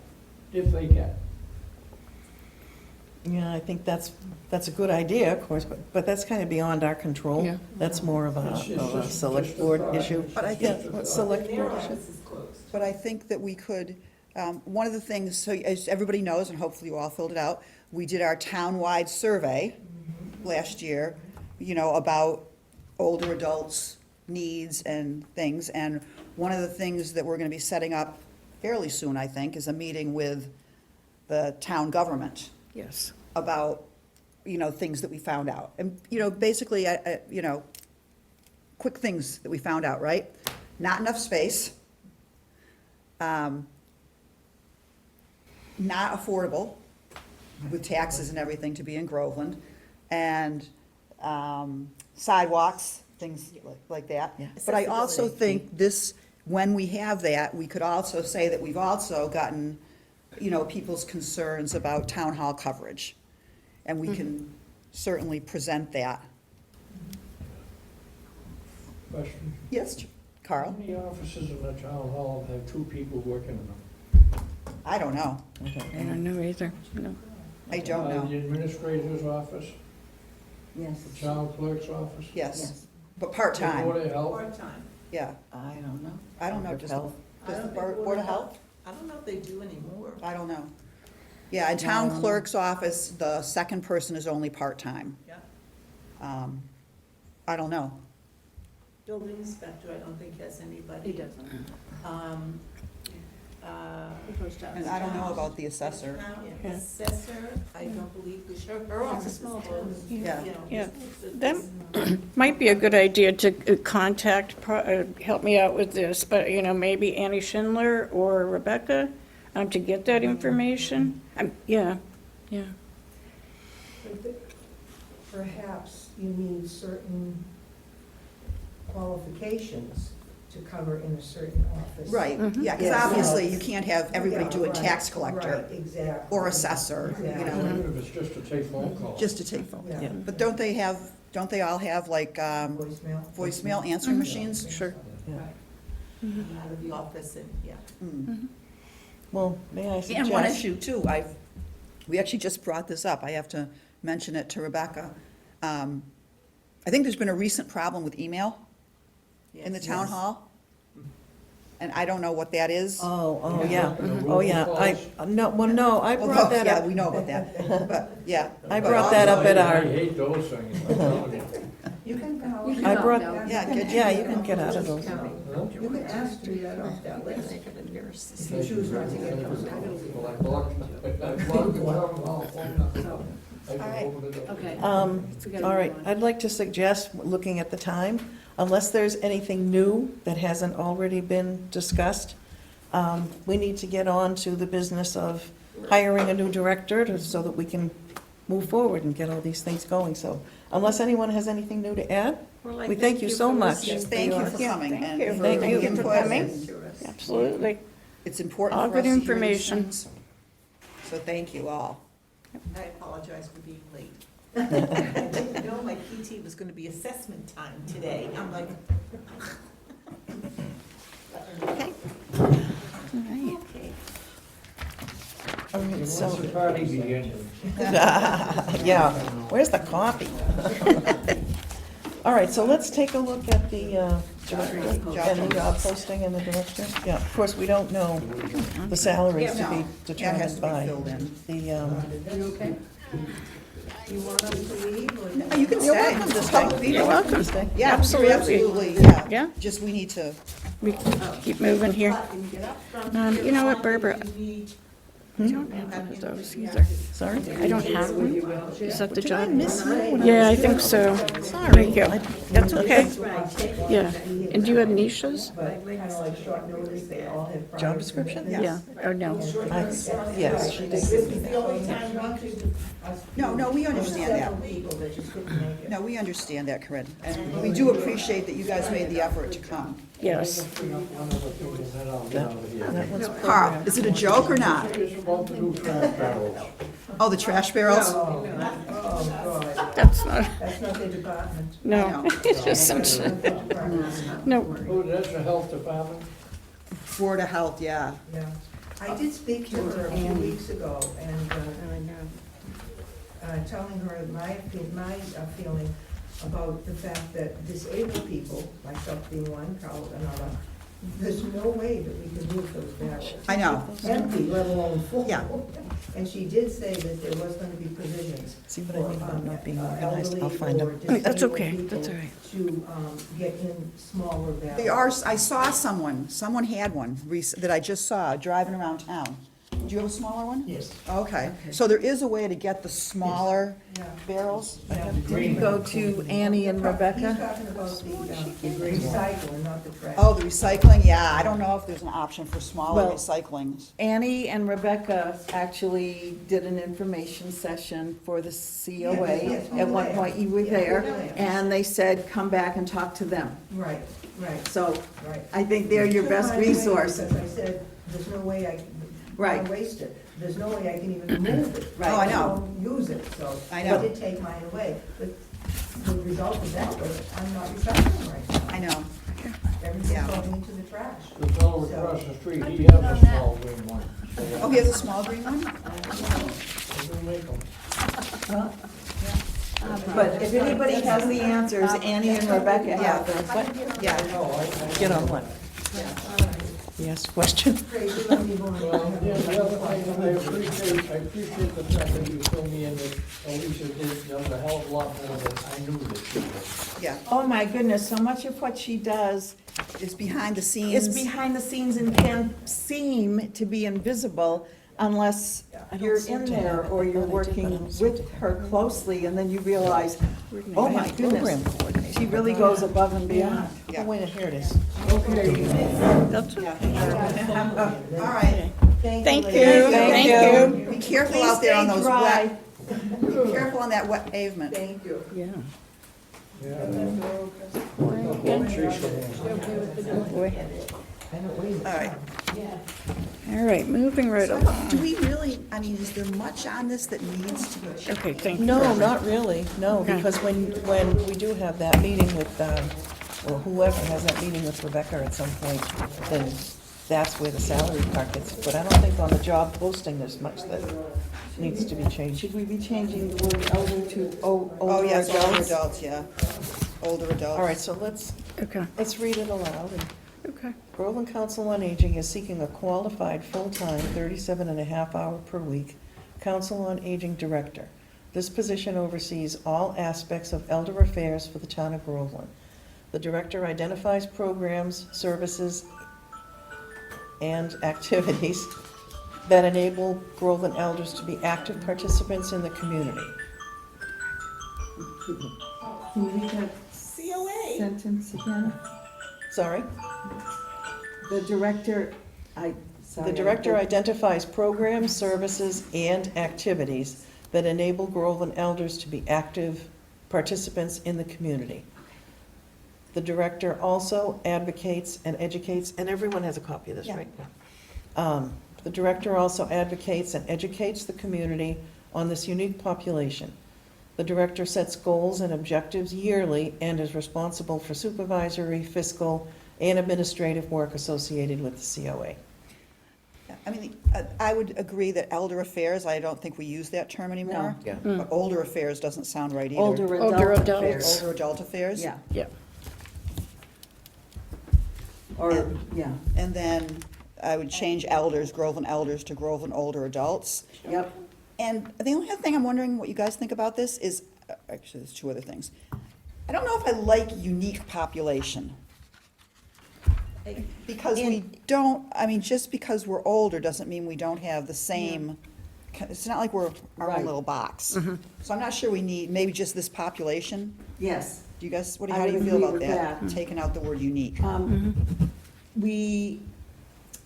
if they can. Yeah, I think that's a good idea, of course, but that's kind of beyond our control. Yeah. That's more of It's a just select a board thought. issue. It's But I just think- a What thought. select their board issue? office is closed. But I think that we could, one of the things, so as everybody knows, and hopefully you all filled it out, we did our town-wide survey last year, about older adults' needs and things. And one of the things that we're gonna be setting up fairly soon, I think, is a meeting with the town government Yes. about, things that we found out. And, basically, quick things that we found out, right? Not enough space. Not affordable with taxes and everything to be in Groveland. And sidewalks, things like that. Yeah. But I also Accessibility. think this, when we have that, we could also say that we've also gotten, people's concerns about town hall coverage. And we can certainly present that. Question. Yes, Carl? How many offices in the town hall have two people working in them? I don't know. I don't know either, no. I don't know. The administrator's office, Yes. the town clerk's office? Yes, but The part-time, Board of Health? Part-time. yeah. I don't know. I don't know, Board of does Health. does I the don't think Board of Health? I don't know if they do anymore. I don't know. Yeah, and town clerk's office, the second person is only part-time. Yeah. I don't know. Building inspector, I don't think has anybody. He doesn't. He goes down. And I don't know about the assessor. Town Yeah. assessor, I don't believe, her office is small town. closed. Yeah. Yeah. That might be a good idea to contact, help me out with this, but, maybe Annie Schindler or Rebecca, to get that information. Yeah. Perhaps you need certain qualifications to cover in a certain office. Right, Mhm. yeah, because Yes. obviously you can't have everybody Yeah, doing right, tax collector Right, exactly. or assessor, Even if it's just to take phone calls. just to take phone. Yeah. But don't they all have like Voicemail. voicemail answering machines? Sure. Out of the office and, yeah. Mm. Well, may I suggest? And one issue too, we actually just brought this up, I have to mention it to Rebecca. I think there's been a recent problem with email in the Yes. town hall. And I don't know what that is. Oh, Yeah. yeah, oh, yeah, no, I Well, brought that yeah, up, we know about that, but, yeah. I brought that up at I our, hate those things, I'm telling you. You can go. You can I opt brought- out. Yeah, get yeah, you can get out of those. Huh? You can ask to get off that list. Make it a nurse. If you choose not to get those. Well, I blocked the town hall phone number. I can open it up. Okay. We gotta All move right, on. I'd like to suggest, looking at the time, unless there's anything new that hasn't already been discussed, we need to get on to the business of hiring a new director so that we can move forward and get all these things going. So unless anyone has anything new to add, Well, I we thank you so for much. listening. Thank you for Yeah, coming thank and you. for Thank you. input, For coming. and Absolutely. it's important All for us good to hear these information. things. So thank you all. I apologize for being late. I didn't know my PT was gonna be assessment time today. I'm like. All right, Once so, the party begins. yeah, where's the coffee? All right, so let's take a look at the director and the job posting and the director. Yeah, of course, we don't know the salaries to be That has determined to be by filled in. the, You okay? You want us to leave or? Oh, you can You're stay. welcome to stay. You're welcome. Yeah, Absolutely. absolutely, yeah. Yeah. Just we need to, We keep moving here. You know what, Barbara? I don't have one of those either. sorry? I don't have one. Is that the Did I job? miss one when I Yeah, I was think so. Sorry. Thank you. That's okay. Right, take it. Yeah. And do you have niches? But kind of like short notice, they all have. prior Job description? commitments. Yeah, or no? Yes, she did. This is the only time we could. no, we understand that. Several people that just couldn't make it. No, we understand that, Corinne. And we do appreciate that you guys made the effort to come. Yes. Bring up one other thing and then I'll get out of here. That one's Carl, is it a joke or not? It's about the new trash barrels. Oh, the trash barrels? Oh, God, That's not, that's not their department. no. It isn't. No. Oh, that's the health department? Board of Health, yeah. Yeah. I did speak to her a few weeks ago and, telling her my feeling about the fact that disabled people, myself being one, Carl another, there's no way that we can move those barrels. I know. Empty, let alone full. Yeah. And she did say that there was gonna be provisions. See what I mean about not being organized? I'll elderly find or them. That's disabled okay. people That's all right. To, get in smaller barrels. They are, I saw someone had one that I just saw driving around town. Do you have a smaller one? Yes. Okay, so there is a way to get the smaller Yeah. barrels? Did you go to Annie and He's Rebecca? talking about the recycling, not the trash. Oh, the recycling, yeah, I don't know if there's an option for smaller Well- recycling. Annie and Rebecca actually did an information session for the COA. Yes, we At were one there. point, you were Yeah, we were there, there. and they said, come back and talk to them. Right, right, So right. I think they're your Took best mine away resource. Because I said, there's no way I can, Right. I waste it, there's no way I can even move it. Right. Oh, I know. don't use it, so. I know. did take mine away, but the result of that was I'm not recycling right now. I know. Everything's Yeah. going into the trash. The fellow across the street, he has a small green one. Oh, he has a small green one? We make 'em. But if anybody has the answers, Annie and Rebecca have them. What? Yeah. Get on what? Yes, question? Crazy, let me go on. Well, yeah, the other thing, I appreciate the fact that you filled me in that Alicia did, does a hell of a lot more than I knew that she did. Yeah, Oh, my goodness, so much of what she does it's behind the scenes. is behind the scenes and can seem to be invisible unless you're in there or you're working with her closely, and then you realize, oh, my Program goodness, coordinator. she really goes above and beyond. Yeah. Oh, wait, here it is. That's okay. All right, Thank you. Thank Thank be careful out there on those wet, be careful on that wet pavement. Thank you. Yeah. Yeah. Chase them. Boy. All right. All right, moving right along. Do we really, I mean, is there much on this that needs to be changed? Okay, thank you. No, not really, no, Okay. because when we do have that meeting with, or whoever has that meeting with Rebecca at some point, then that's where the salary part gets, but I don't think on the job posting there's much that needs to be changed. Should we be changing the word elder to older Oh, yes, older adults? adults, yeah. Older adults. All right, so let's Okay, read it aloud. okay. Groveland Council on Aging is seeking a qualified, full-time, 37.5-hour per week Council on Aging Director. This position oversees all aspects of elder affairs for the town of Groveland. The director identifies programs, services, and activities that enable Groveland elders to be active participants in the community. Can you read that sentence again? Sorry? The director, The director identifies programs, services, and activities that enable Groveland elders to be active participants in the community. The director also advocates and educates, and everyone has a copy of this, right? The director also advocates and educates the community on this unique population. The director sets goals and objectives yearly and is responsible for supervisory, fiscal, and administrative work associated with the COA. I mean, I would agree that elder affairs, I don't think we use that term anymore. No. Yeah. But older affairs doesn't sound right either. Older Older adult adults. affairs. Older adult affairs? Yeah, Yeah. or, yeah, And then I would change elders, Groveland elders to Groveland older adults. yep. And the only other thing I'm wondering what you guys think about this is, actually, there's two other things. I don't know if I like unique population. Because we don't, I mean, just because we're older doesn't mean we don't have the same, it's not like we're our own Right. little box. So I'm not sure we need, maybe just this population. Yes. Do you guys, I how do you would feel agree about with that? that. Taking out the word unique. We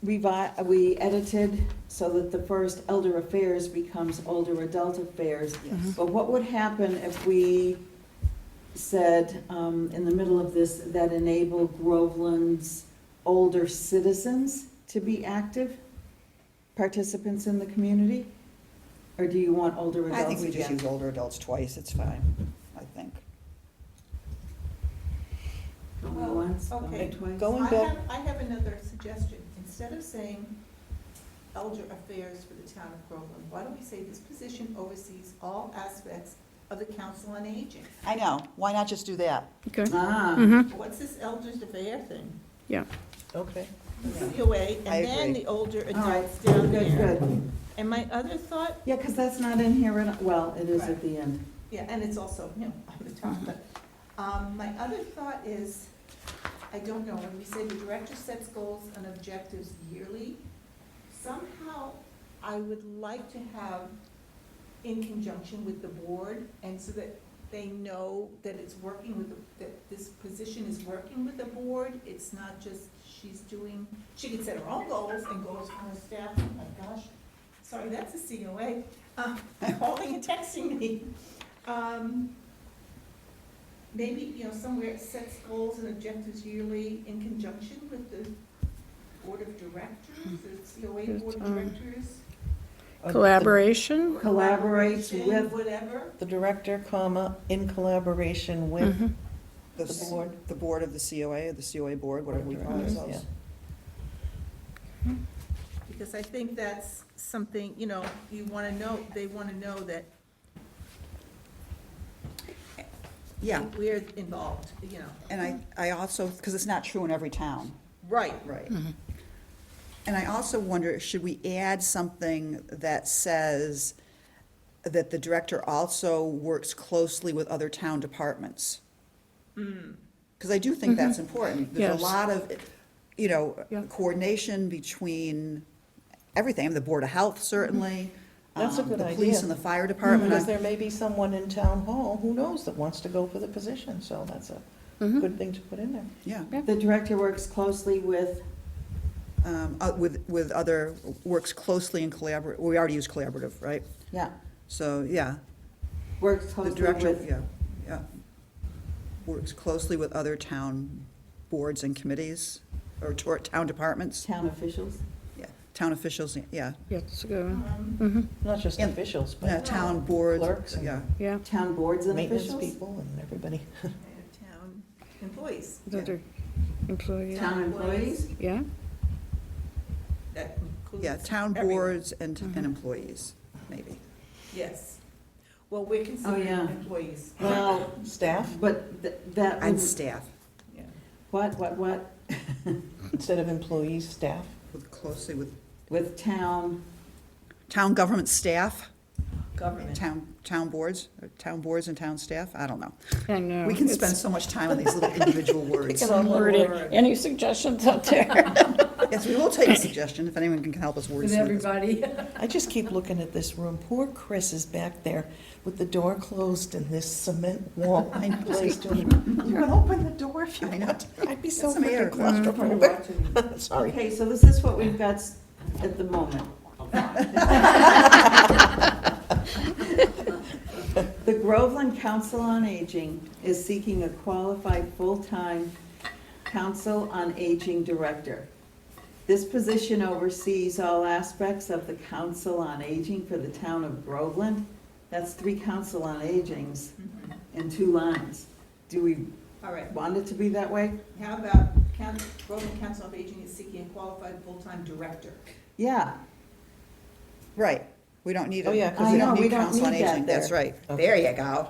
we edited so that the first elder affairs becomes older adult affairs. Yes. But what would happen if we said, in the middle of this, that enable Groveland's older citizens to be active participants in the community? Or do you want older adults I again? think we just use older adults twice, it's fine, I think. Going Well, once, going okay. twice? Going back, I have another suggestion. Instead of saying elder affairs for the town of Groveland, why don't we say this position oversees all aspects of the council on aging? I know, why not just do that? Okay. Ah, What's this elders affair thing? Yeah. okay. COA, I and then agree. the older all right, adults down good, there. good. And my other thought, Yeah, because that's not in here, well, it is at the end. yeah, and it's also, on the top, but, my other thought is, I don't know, when we say the director sets goals and objectives yearly, somehow I would like to have in conjunction with the board, and so that they know that it's working with, that this position is working with the board, it's not just she's doing, she could set her own goals and goals for her staff, oh my gosh, sorry, that's a COA, calling and texting me. Maybe, somewhere it sets goals and objectives yearly in conjunction with the board of directors, the COA board of directors. Collaboration? Collaborates with, Whatever. The director, comma, in collaboration with Mhm. The the board. The board of the COA, or the COA board, whatever we call Directors, ourselves. Because I think that's something, you want to know, they want to know that Yeah, we're involved, and I also, because it's not true in every town. Right. Right. And I also wonder, should we add something that says that the director also works closely with other town departments? Because I do think that's important. There's Yes. a lot of, Yeah. coordination between everything, the Board of Health certainly. That's a good The police idea. and the fire department. Because there may be someone in town hall, who knows, that wants to go for the position, so that's a good thing to put in there. Yeah, the director works closely with, with other, works closely and we already use collaborative, right? yeah, So, yeah, works the closely director, with, yeah. Works closely with other town boards and committees, or town departments, town officials. yeah, town officials, yeah. Yeah, that's a good one. Not just And- officials, Yeah, but town boards, clerks and yeah. Yeah. Town boards and maintenance officials? people and everybody. Town employees. Other employees. Town employees? Yeah. That includes. Yeah, town everyone. boards and employees, maybe. Yes. Well, we're considered yeah. employees. Well, Staff, but that And would, staff, Yeah. what, instead of employees, staff. with closely with with town, town government staff, Government. town boards and town staff, I don't know. I know. We can It's spend so much time on these little individual words. Pick it on one worded. word. Any suggestions out there? Yes, we will take a suggestion if anyone can help us wordsmith With this. everybody. I just keep looking at this room. Poor Chris is back there with the door closed and this cement wall placed on it. You can open the door if you I know. want. I'd be so Get some air. freaking claustrophobic. Sorry. okay, so this is what we've got at the moment. The Groveland Council on Aging is seeking a qualified full-time Council on Aging Director. This position oversees all aspects of the Council on Aging for the town of Groveland. That's 3 Council on Agings in 2 lines. Do we All right. want it to be that way? How about Groveland Council of Aging is seeking a qualified full-time director. Yeah, Right, we don't need it. Oh, yeah, 'cause I we know, don't we need don't council on need that aging, that's there. right. Okay. There you go.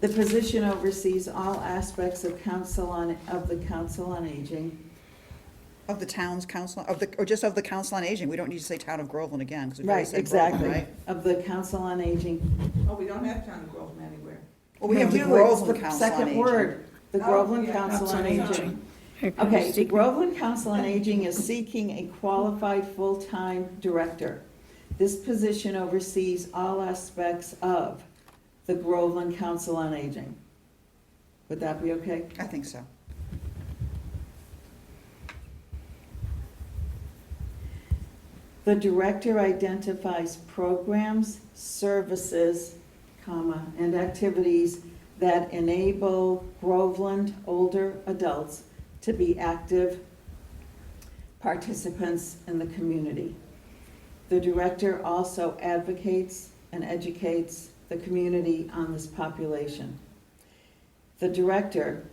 the position oversees all aspects of the Council on Aging. Of the town's council, or just of the council on aging, we don't need to say town of Groveland again, because we've already Right, said Groveland, exactly, right? of the Council on Aging. Oh, we don't have town of Groveland anywhere. Well, we have the do, it's Groveland the council on second aging. word, the Oh, Groveland yeah, Council on Aging. Okay, the Groveland Council on Aging is seeking a qualified full-time director. This position oversees all aspects of the Groveland Council on Aging. Would that be okay? I think so. The director identifies programs, services, comma, and activities that enable Groveland older adults to be active participants in the community. The director also advocates and educates the community on this population. The director,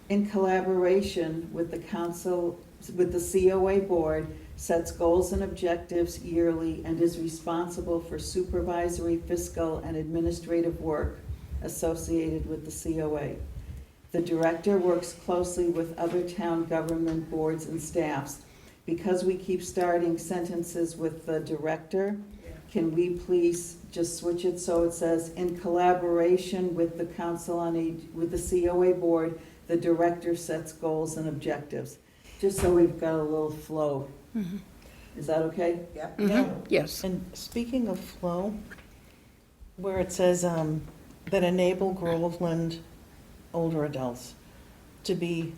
in collaboration with the council, with the COA board, sets goals and objectives yearly and is responsible for supervisory, fiscal, and administrative work associated with the COA. The director works closely with other town government boards and staffs. Because we keep starting sentences with the director, can we please just switch it so it says, in collaboration with the Council on with the COA board, the director sets goals and objectives, just so we've got a little flow. Is that okay? Yep. Yes. And speaking of flow, where it says that enable Groveland older adults to be,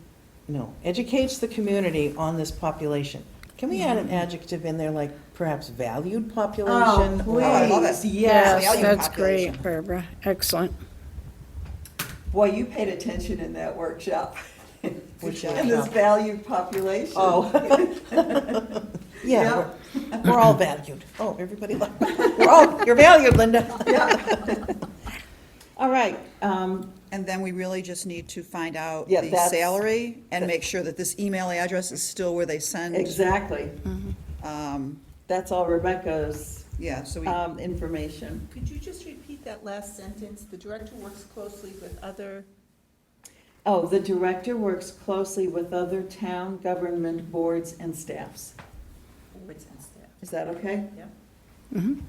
educates the community on this population. Can we add an adjective in there, like perhaps valued population? Oh, or- I love it. please, yes. Value That's population. great, Barbara. Excellent. Boy, you paid attention in that workshall. Which In this workshop? valued population. Oh. Yeah, we're all valued. Oh, everybody, you're valued, Linda. All right, And then we really just need to find out Yeah, the that's- salary and make sure that this email address is still where they send. exactly. Um, That's all Rebecca's Yeah, so we, information. Could you just repeat that last sentence? The director works closely with other, Oh, the director works closely with other town government boards and staffs. boards and staff. Is that okay? Mhm.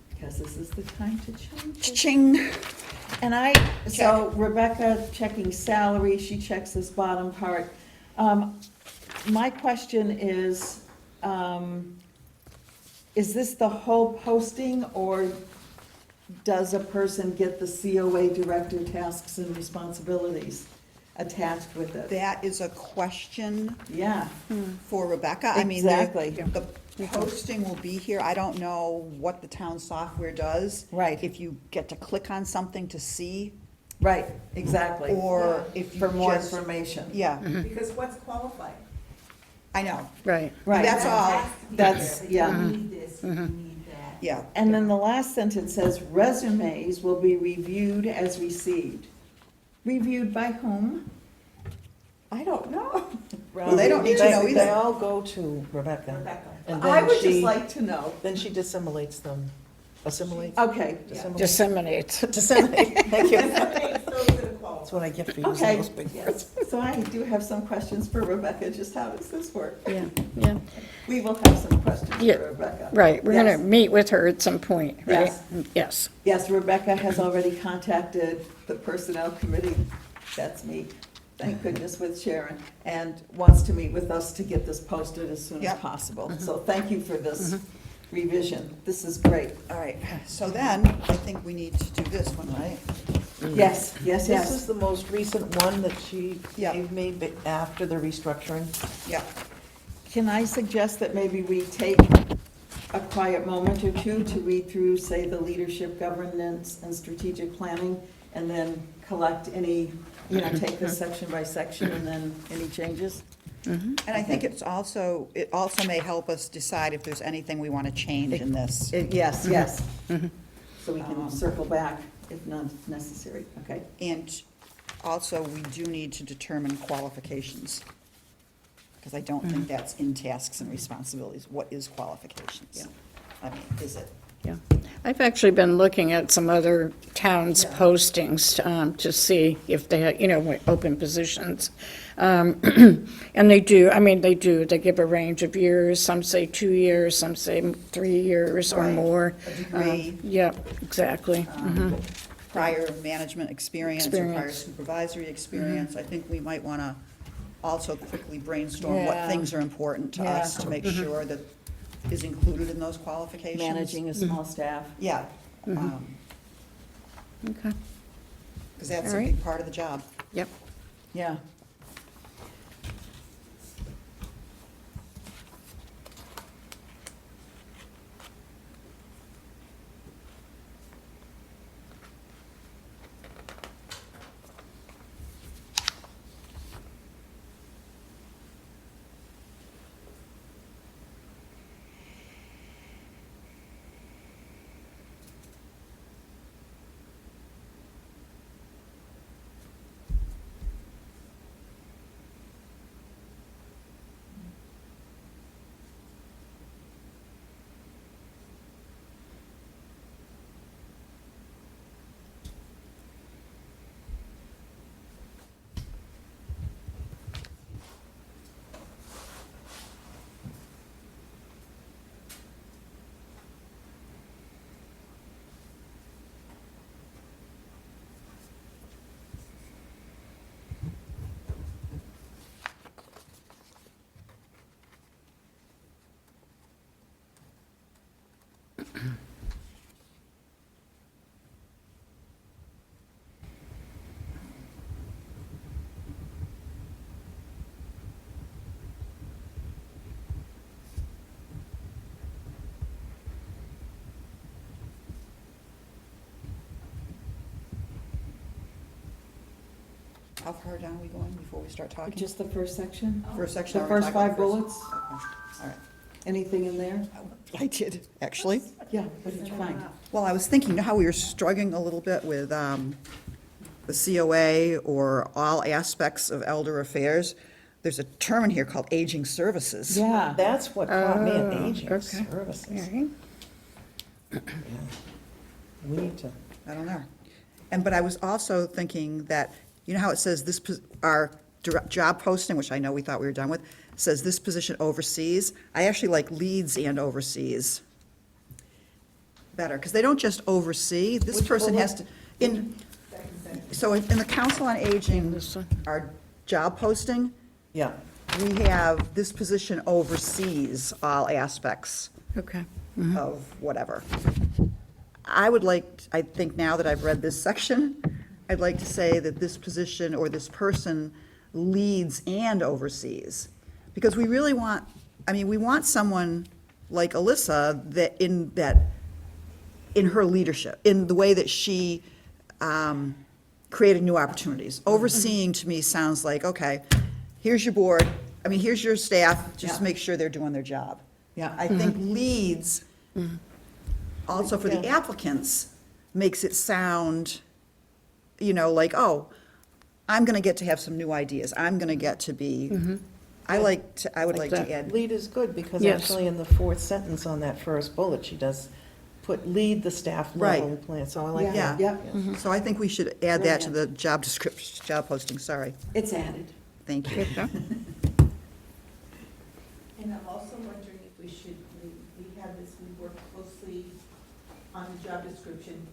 Because this is the time to change it. ching. And so Rebecca checking salary, she checks this bottom part. My question is this the whole posting, or does a person get the COA director tasks and responsibilities attached with it? That is a question Yeah, for Rebecca. I mean, the- Exactly. the posting will be here. I don't know what the town software does. Right. If you get to click on something to see, right, exactly. or if you For more just. information. Yeah, Because what's qualified? I know. Right. Right. That's all. That's, yeah. You need this, you need that. Yeah. And then the last sentence says resumes will be reviewed as received. Reviewed by whom? I don't know. Well, they don't need to know They either. all go to Rebecca. Rebecca. And I then would just she, like to know. then she disseminates them. Assimilates? Okay, Disseminates. Disseminate, thank you. It's those that are That's qualified. what I get for using okay. those big words. So I do have some questions for Rebecca, just how does this work? Yeah, yeah. We will have some questions Yeah, for Rebecca. Right, we're Yes. gonna meet with her at some point, right? Yes. Yes. Yes, Rebecca has already contacted the Personnel Committee, that's me, thank goodness, with Sharon, and wants to meet with us to get this posted as soon as Yep. possible. So thank you for this revision, this is great. All right, so then I think we need to do this one, right? Yes, yes, This yes. is the most recent one that she Yeah. gave me after the restructuring. Yeah. Can I suggest that maybe we take a quiet moment or two to read through, say, the leadership, governance, and strategic planning, and then collect any, take this section by section, and then any changes? And I think it also may help us decide if there's anything we want to change in this. Yes, yes. So we can circle back if not necessary, okay? And also, we do need to determine qualifications. Because I don't think that's in tasks and responsibilities. What is qualifications? Yeah. I mean, is it? Yeah. I've actually been looking at some other towns' postings to see if they, open positions. And they do, they give a range of years. Some say 2 years, some say 3 years or Right. more. A degree. Yeah, exactly. Prior management experience or prior Experience. supervisory experience. I think we might want to also quickly brainstorm what Yeah. things are important to us to make sure that is included in those qualifications. Managing a small staff. Yeah. Okay, Because that's All a right. big part of the job. yep. Yeah. How far down are we going before we start talking? Just the first section? First section? The are we first talking 5 first? bullets? Okay. All right. Anything in there? I did, actually. Yeah, what did you find? Well, I was thinking, you know how we were struggling a little bit with the COA or all aspects of elder affairs? There's a term in here called aging services. Yeah. That's what caught me at aging okay. services. All right. Yeah. We need to, I don't know. But I was also thinking that, you know how it says this, our job posting, which I know we thought we were done with, says this position oversees. I actually like leads and oversees better, because they don't just oversee, this person has to, so in the Council on Aging, This one. our job posting, yeah. we have this position oversees all aspects Okay. of whatever. I would like, I think now that I've read this section, I'd like to say that this position or this person leads and oversees. Because we really want, we want someone like Alyssa that in her leadership, in the way that she created new opportunities. Overseeing to me sounds like, okay, here's your board, here's your staff, just Yeah. make sure they're doing their job. Yeah. I think leads, also for the applicants, makes it sound, like, oh, I'm gonna get to have some new ideas, I'm gonna get to be, I would like Like to that. add, Lead is good, because Yes. actually in the fourth sentence on that first bullet, she does put lead the staff level Right. plan, so I like Yeah. that. Yeah. so I think we should add that to the job description, job posting, sorry, It's added. thank you. Okay. And I'm also wondering if we should, we have this, we work closely on the job description,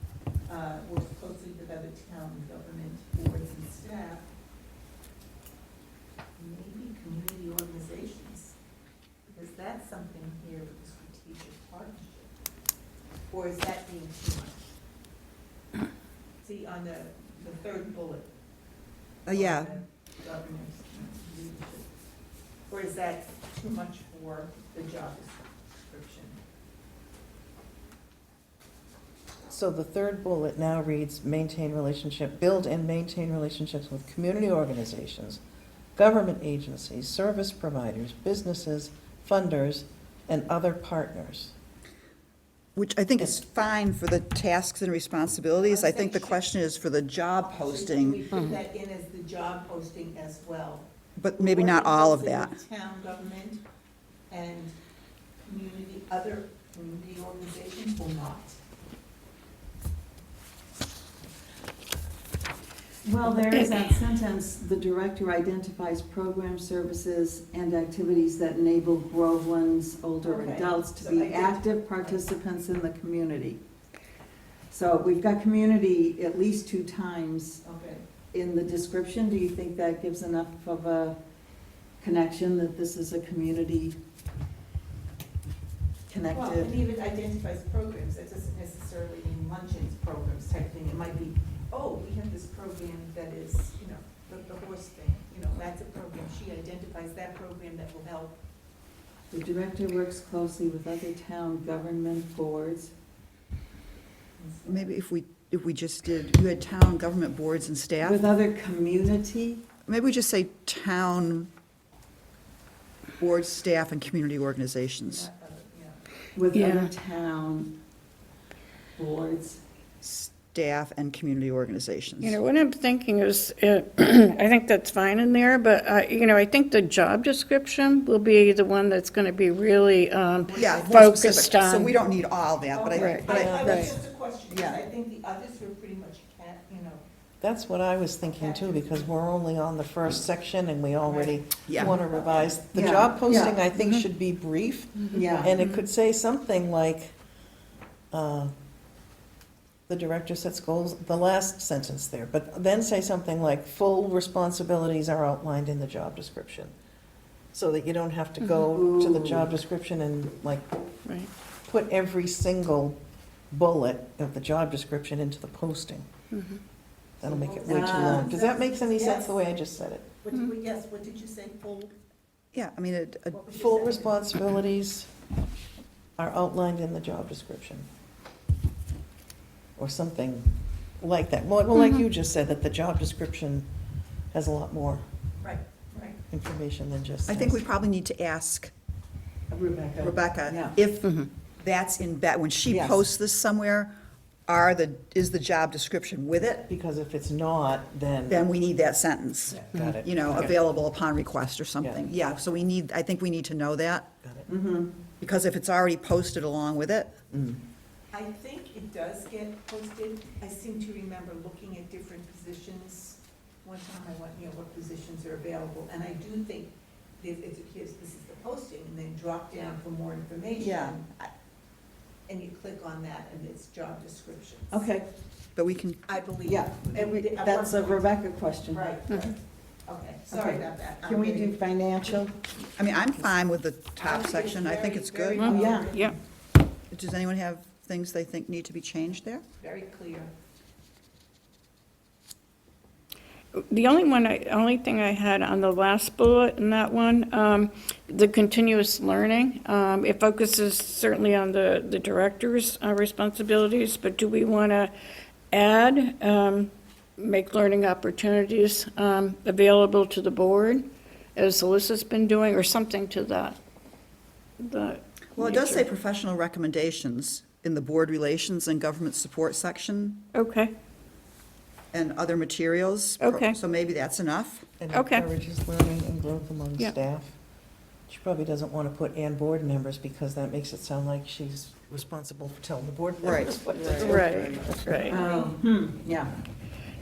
works closely with other town government boards and staff. Maybe community organizations, because that's something here with the strategic partnership. Or is that being too much? See, on the third bullet. Yeah, on the Governance and leadership. Or is that too much for the job description? So the third bullet now reads, build and maintain relationships with community organizations, government agencies, service providers, businesses, funders, and other partners. Which I think is fine for the tasks and responsibilities. I think the question is for the job So we posting, put that in as the job posting as well. but maybe not all of that. Working both in Town government and community, other community organizations will not. Well, there is that sentence, the director identifies program services and activities that enable Groveland's older Okay, adults to so be I did- active participants in the community. So we've got community at least 2 times Okay. in the description. Do you think that gives enough of a connection that this is a community Well, and connected? even identifies programs, that doesn't necessarily mean luncheons programs type thing. It might be, oh, we have this program that is, you know, the horse thing, you know, that's a program. She identifies that program that will help. The director works closely with other town government boards. Maybe if we just did, you had town government boards and staff, With other community, maybe we just say town board, staff, and community organizations. with Yeah. other town boards. Staff and community organizations. You know, what I'm thinking is, I think that's fine in there, but, I think the job description will be the one that's going to be really Yeah, more focused specific. So on. we don't need all that, but I, Right. but I, I Right. was just a question, because Yeah. I think the others were pretty much, you know, That's what I was thinking too, because we're only on the first section and we already Yeah. want to revise. The Yeah, job posting, yeah. I think, should be brief, Yeah. and it could say something like, the director sets goals, the last sentence there, but then say something like, full responsibilities are outlined in the job description. So that you don't have to go to the job description and like Right. put every single bullet of the job description into the posting. Mhm. That'll make it way too long. Does that make any sense the way I just said it? yes, what did you say, full? yeah, I mean, What was your Full second? responsibilities are outlined in the job description. Or something like that. Well, like you just said, that the job description has a lot more Right, right. information than just. I think we says- probably need to ask Rebecca. Rebecca Yeah. if Mhm. that's in, when she Yes. posts this somewhere, is the job description with it? Because if it's not, then. Then we need that sentence, Got it. okay. Available upon request or Yeah. something. Yeah, so I think we need to know that, Got it. Mhm. because if it's already posted along with it, I think it does get posted. I seem to remember looking at different positions. One time I went, what positions are available, and I do think this is the posting, and then drop down for more information. Yeah. And you click on that, and it's job descriptions. Okay, but we can, I believe. yeah, And we did- at that's a one point- Rebecca question. Right, right. Okay, sorry about that. Can we do financial? I mean, I'm fine with the top think section, I think very, it's very good. well Yeah. written, Yeah. Does anyone have things they think need to be changed there? Very clear. The only thing I had on the last bullet in that one, the continuous learning, it focuses certainly on the director's responsibilities, but do we want to add, make learning opportunities available to the board, as Alyssa's been doing, or something to that? Well, it does say nature? professional recommendations in the board relations and government support section Okay, and other materials. Okay. So maybe that's enough. And Okay. encourages learning and growth among Yeah. staff. She probably doesn't want to put "and board members" because that makes it sound like she's responsible for telling the board members what to do. right. Yeah,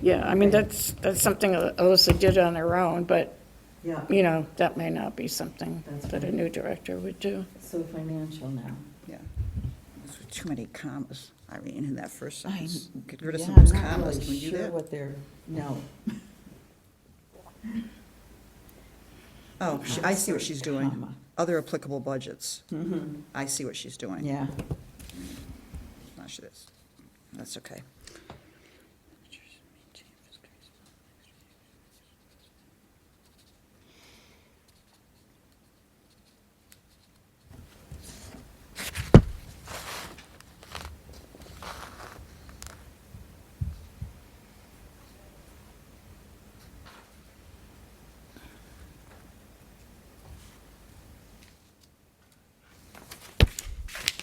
Yeah, I mean, that's something Alyssa did on her own, but, yeah, that may not be something That's that a new director would do. so financial now. Yeah. There's too many commas, Irene, in that first sentence. Get rid of Yeah, some of those I'm not commas. really Can we do sure that? what they're, no. Oh, I see what she's doing. Comma. Other applicable budgets. Mhm. I see what she's doing. Yeah. No, she is. That's okay.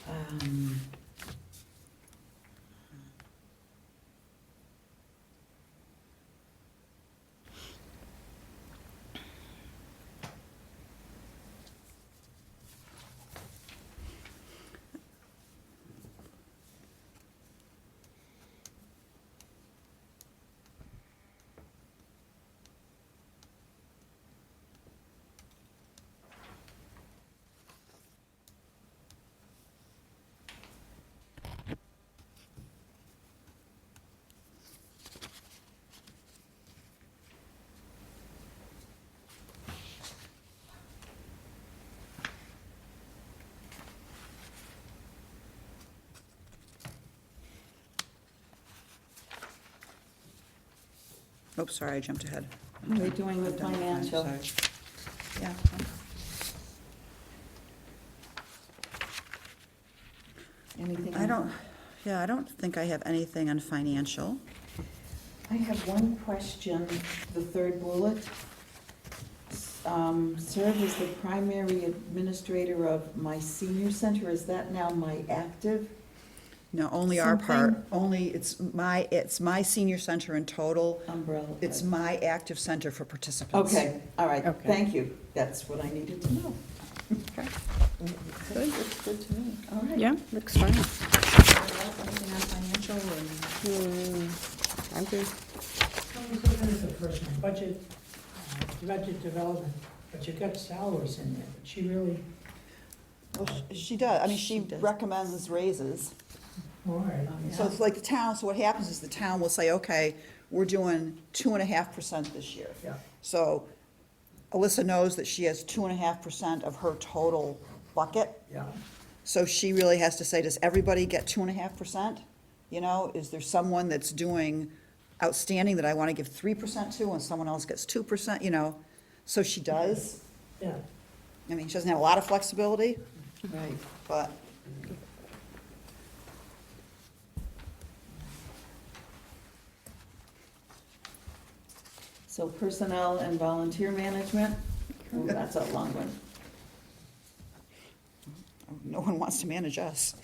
Um, Oh, sorry, I jumped ahead. We're doing the I've done it fine, financial. sorry. Yeah. Anything? I don't, yeah, I don't think I have anything on financial. I have one question, the third bullet. Serve as the primary administrator of my senior center, is that now my active? No, only our part, Something? only, it's my senior center in total. Umbrella. It's my active center for participants. Okay, all right, Okay. thank you. That's what I needed to know. Okay. Good, looks good to me. All right. Yeah, looks fine. Anything on financial and? I'm good. I was looking at the first one, budget development, but you got salaries in there, but she really, Well, she does, I mean, she She does. recommends raises. all right. So it's like the town, so what happens is the town will say, okay, we're doing 2.5% this year. Yeah. So Alyssa knows that she has 2.5% of her total bucket. Yeah, So she really has to say, does everybody get 2.5%? You know, is there someone that's doing outstanding that I want to give 3% to and someone else gets 2%, you know? So she does. yeah. I mean, she doesn't have a lot of flexibility, Right. but So personnel and volunteer management, oh, that's a long one. no one wants to manage us.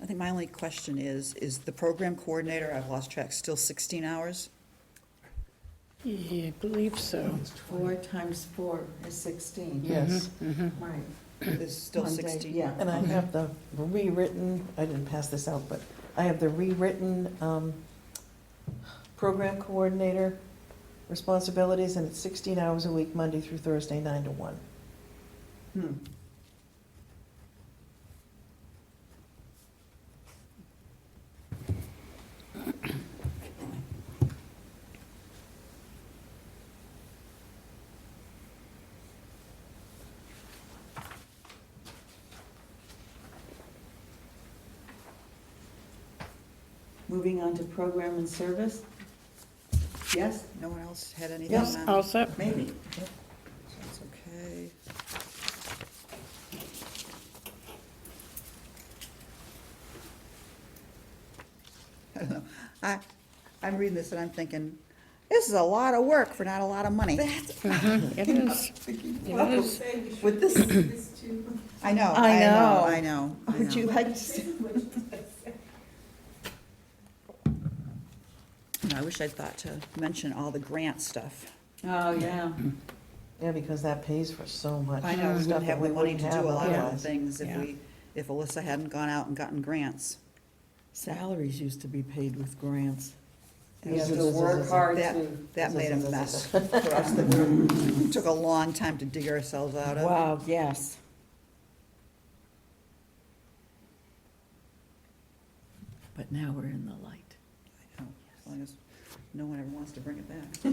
I think my only question is the program coordinator, I've lost track, still 16 hours? Yeah, I believe so. 4 times 4 is 16. Yes. Right. Is still One day, 16? Yeah. And I have the rewritten, I didn't pass this out, but I have the rewritten program coordinator responsibilities, and it's 16 hours a week, Monday through Thursday, 9 to 1. Hmm. Moving on to program and service? Yes? No one else had anything? Yes, on- all set. Maybe. That's okay. I don't know. I'm reading this and I'm thinking, this is a lot of work for not a lot of money. It is. It is. With this, I know, I I know, know. I know. I would you know. like to? I wish I'd thought to mention all the grant stuff. Oh, yeah. Yeah, because that pays for so much I know, we stuff wouldn't that have we the money wouldn't to have do a lot of the otherwise. things Yeah. if Alyssa hadn't gone out and gotten grants. Salaries used to be paid with grants. We have to work hard That, to, that made a mess for us that we took a long time to dig ourselves out of. Wow, yes. But now we're in the light. I know, as long as no one ever wants to bring it back.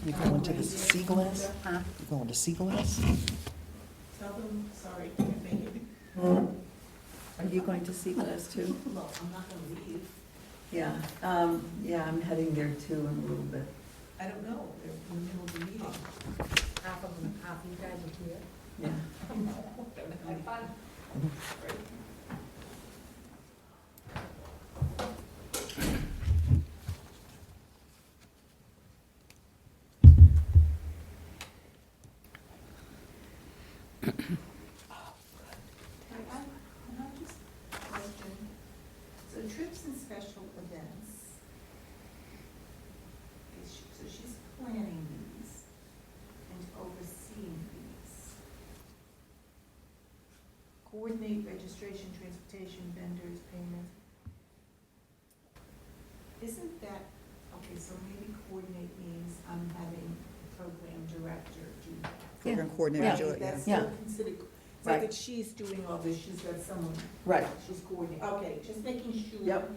You going to the Sea Glass? You going to Sea Glass? Tell them, sorry, can't make it. Are you going to see Glass too? Well, I'm not gonna leave. Yeah, yeah, I'm heading there too in a little bit. I don't know, they're in the middle of the meeting. Half of them, half of you guys are here. Yeah. Have fun. And I'm just wondering, so trips and special events, so she's planning these and overseeing these. Coordinate registration, transportation, vendors, payments. Isn't that, okay, so maybe coordinate means I'm having the program director do that. Program coordinator, do it, yeah. That's Yeah. still considered, it's like Right. that she's doing all this, she's got someone, Right. she's coordinating, okay, just making sure. Yep.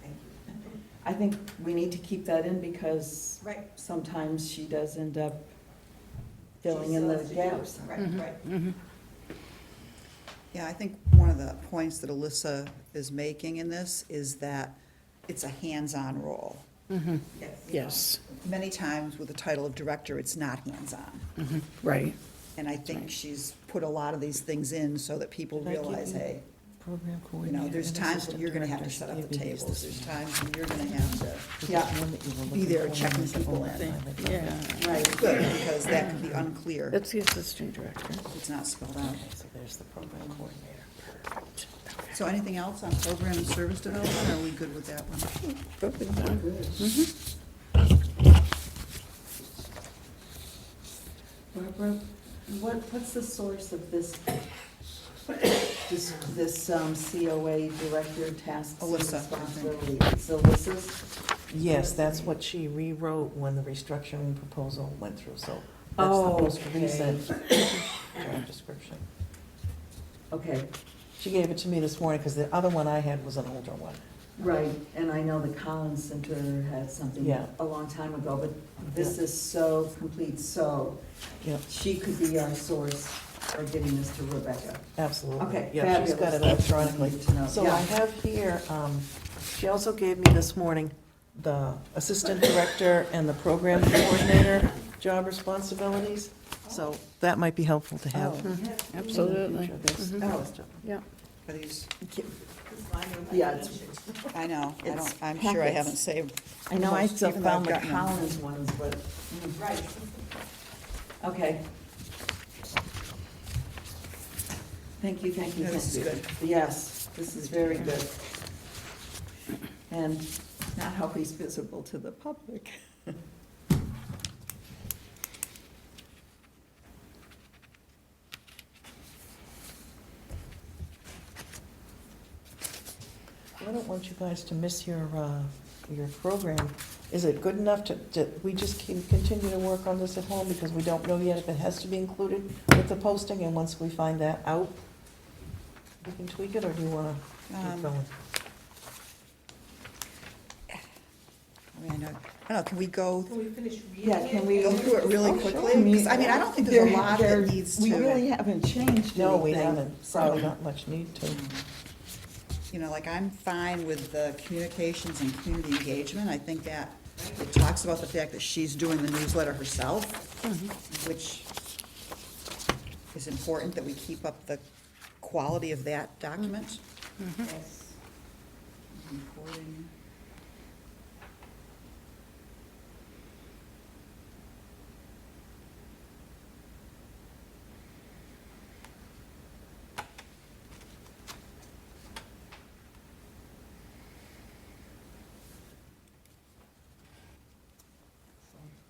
Thank you. I think we need to keep that in because Right. sometimes she does end up She filling in still the has to do it. gaps. Right, right. Yeah, I think one of the points that Alyssa is making in this is that it's a hands-on role. Yes. Yes, Many times with the title of director, it's not hands-on. right. And I think she's put a lot of these things in so that people Did I give realize, you- hey, Program you coordinator. know, there's and times when assistant you're gonna have to director set up the gave me these tables, this there's morning. times when you're gonna have to Is Yeah. that the one that you were be looking there for? checking When I people said, in. "Oh, I found it." Yeah, Right. good, because that can be unclear. that's the assistant director. It's not spelled out. Okay, so there's the program coordinator. Perfect. So anything else on program and service development, or are we good with that one? Barbara, what's the source of this COA director tasks and Alyssa. responsibilities? It's Alyssa's? Yes, that's what she rewrote when the restructuring proposal went through, so that's the Oh, most okay. recent job description. Okay, She gave it to me this morning, because the other one I had was an older one. right, and I know the Collins Center had something Yeah. a long time ago, but this is so complete, so Yep, she could be our source for getting this to Rebecca. absolutely. Okay, Yeah, she's got fabulous. it That's what I electronically. needed to know. So Yeah. I have here, she also gave me this morning the assistant director and the program coordinator job responsibilities. So that might be helpful to have. Absolutely. There's- Mhm. there's- Yeah. Are these, Yeah, it's, I know, It's I'm sure I packets. haven't saved. I know I most, still even though I've found the gotten them. Collins ones, but, Right. okay. Thank you, thank you, No, this thank is you. Yes, this is very good. And not always visible to the public. I don't want you guys to miss your program. Is it good enough to, we just can continue to work on this at home because we don't know yet if it has to be included with the posting, and once we find that out, we can tweak it, or do you want to keep going? I mean, I don't know, can we go Can we finish reading Yeah, it? can we go through it really Oh, quickly? sure. 'Cause, I mean, I don't think there's a lot that needs We really to, haven't changed anything. No, we haven't, probably So, not much need to. you know, like, I'm fine with the communications and community engagement. I think that It talks about the fact that she's doing the newsletter herself, which is important that we keep up the quality of that document. Yes. Reporting.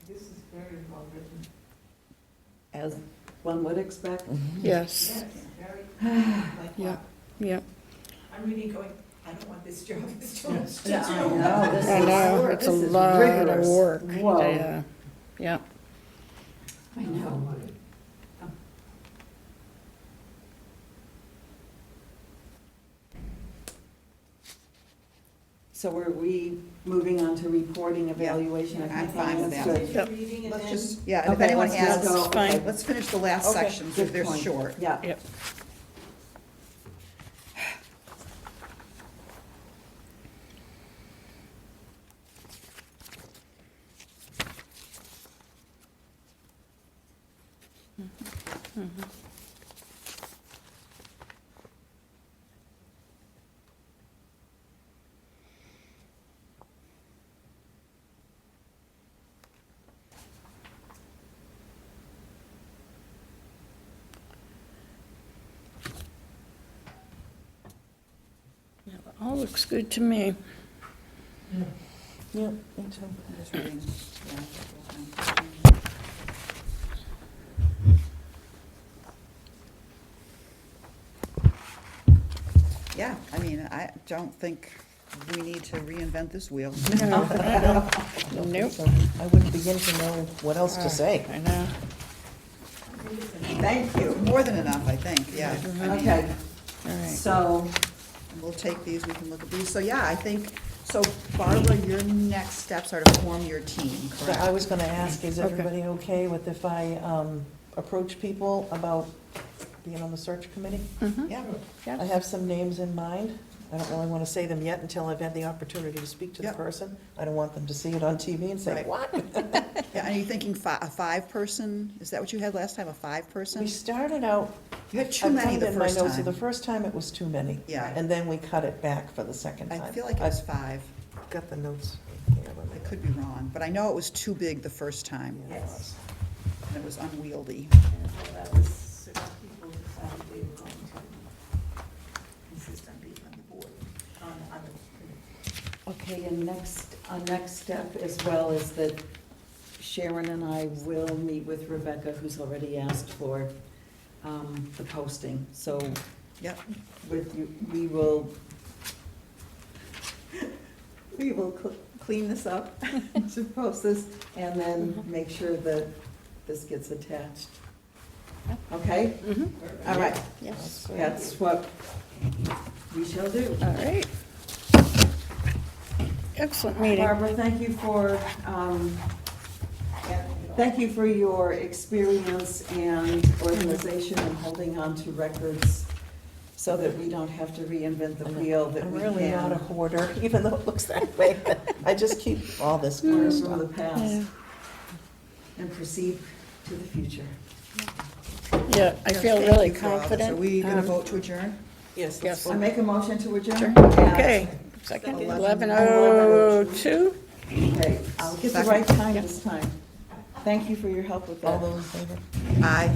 This is very well written. As one would expect. Yes, Yes, very, like, yeah, wow. yeah. I'm reading going, I don't want this job, this job is too Yeah, I know, this I is know, work. it's a This is lot rigorous. of work. Whoa. Yeah, yeah. I know. So are we moving on to reporting, evaluation, and I'm fine with compliance? that. Good. Reading and Let's then. just, yeah, and if Okay, anyone let's has, just go. Fine. Okay, let's finish the last Okay, section, because good they're point. short. Yeah. Yep. All looks good to me. Yeah, me too. I'm just reading, yeah. I mean, I don't think we need to reinvent this wheel. Nope. So I wouldn't begin to know what else to say. I know. Thank you. More than enough, I think, yeah. I mean, Okay, All right. so, we'll take these, we can look at these. So, yeah, I think, so Barbara, your next steps are to form your team, So correct? I was gonna ask, is Okay. everybody okay with if I approach people about being on the search committee? Yeah, I have some names in mind. I don't really want to say them yet until I've had the opportunity to speak to the Yep. person. I don't want them to see it on TV and say, Right. what? yeah, and are you thinking a five-person? Is that what you had last time, a We five-person? started out. You had too I many put the it in my first notes, so The time. first time it was too many. Yeah. And then we cut it back for the second time. I feel like it was five. I've got the notes here. let me- I could be wrong, but I know it was too big the first time, Yeah, it was. and it was unwieldy. That was certain people decided they were going to insist on being on the board, on the okay, and next step as well is that Sharon and I will meet with Rebecca, who's already asked for the posting. So Yep, with you, we will clean this up to post this, and then make sure that this gets attached. Okay? All right, Yes. that's what we shall do. All right. Excellent meeting. Barbara, thank you for your experience and organization and holding on to records so that we don't have to reinvent the wheel, that I'm we really not a can hoarder, even though it looks that way. I just keep all this kind of learn stuff. from the past and proceed to the future. Yeah, I Yes, feel thank really you for all this. confident. Are we gonna vote to adjourn? Yes. Yes. I make a motion to adjourn? Okay, second, 11:02. Okay, I'll get the right time this time. Thank you for your help with All that. those in favor? Aye.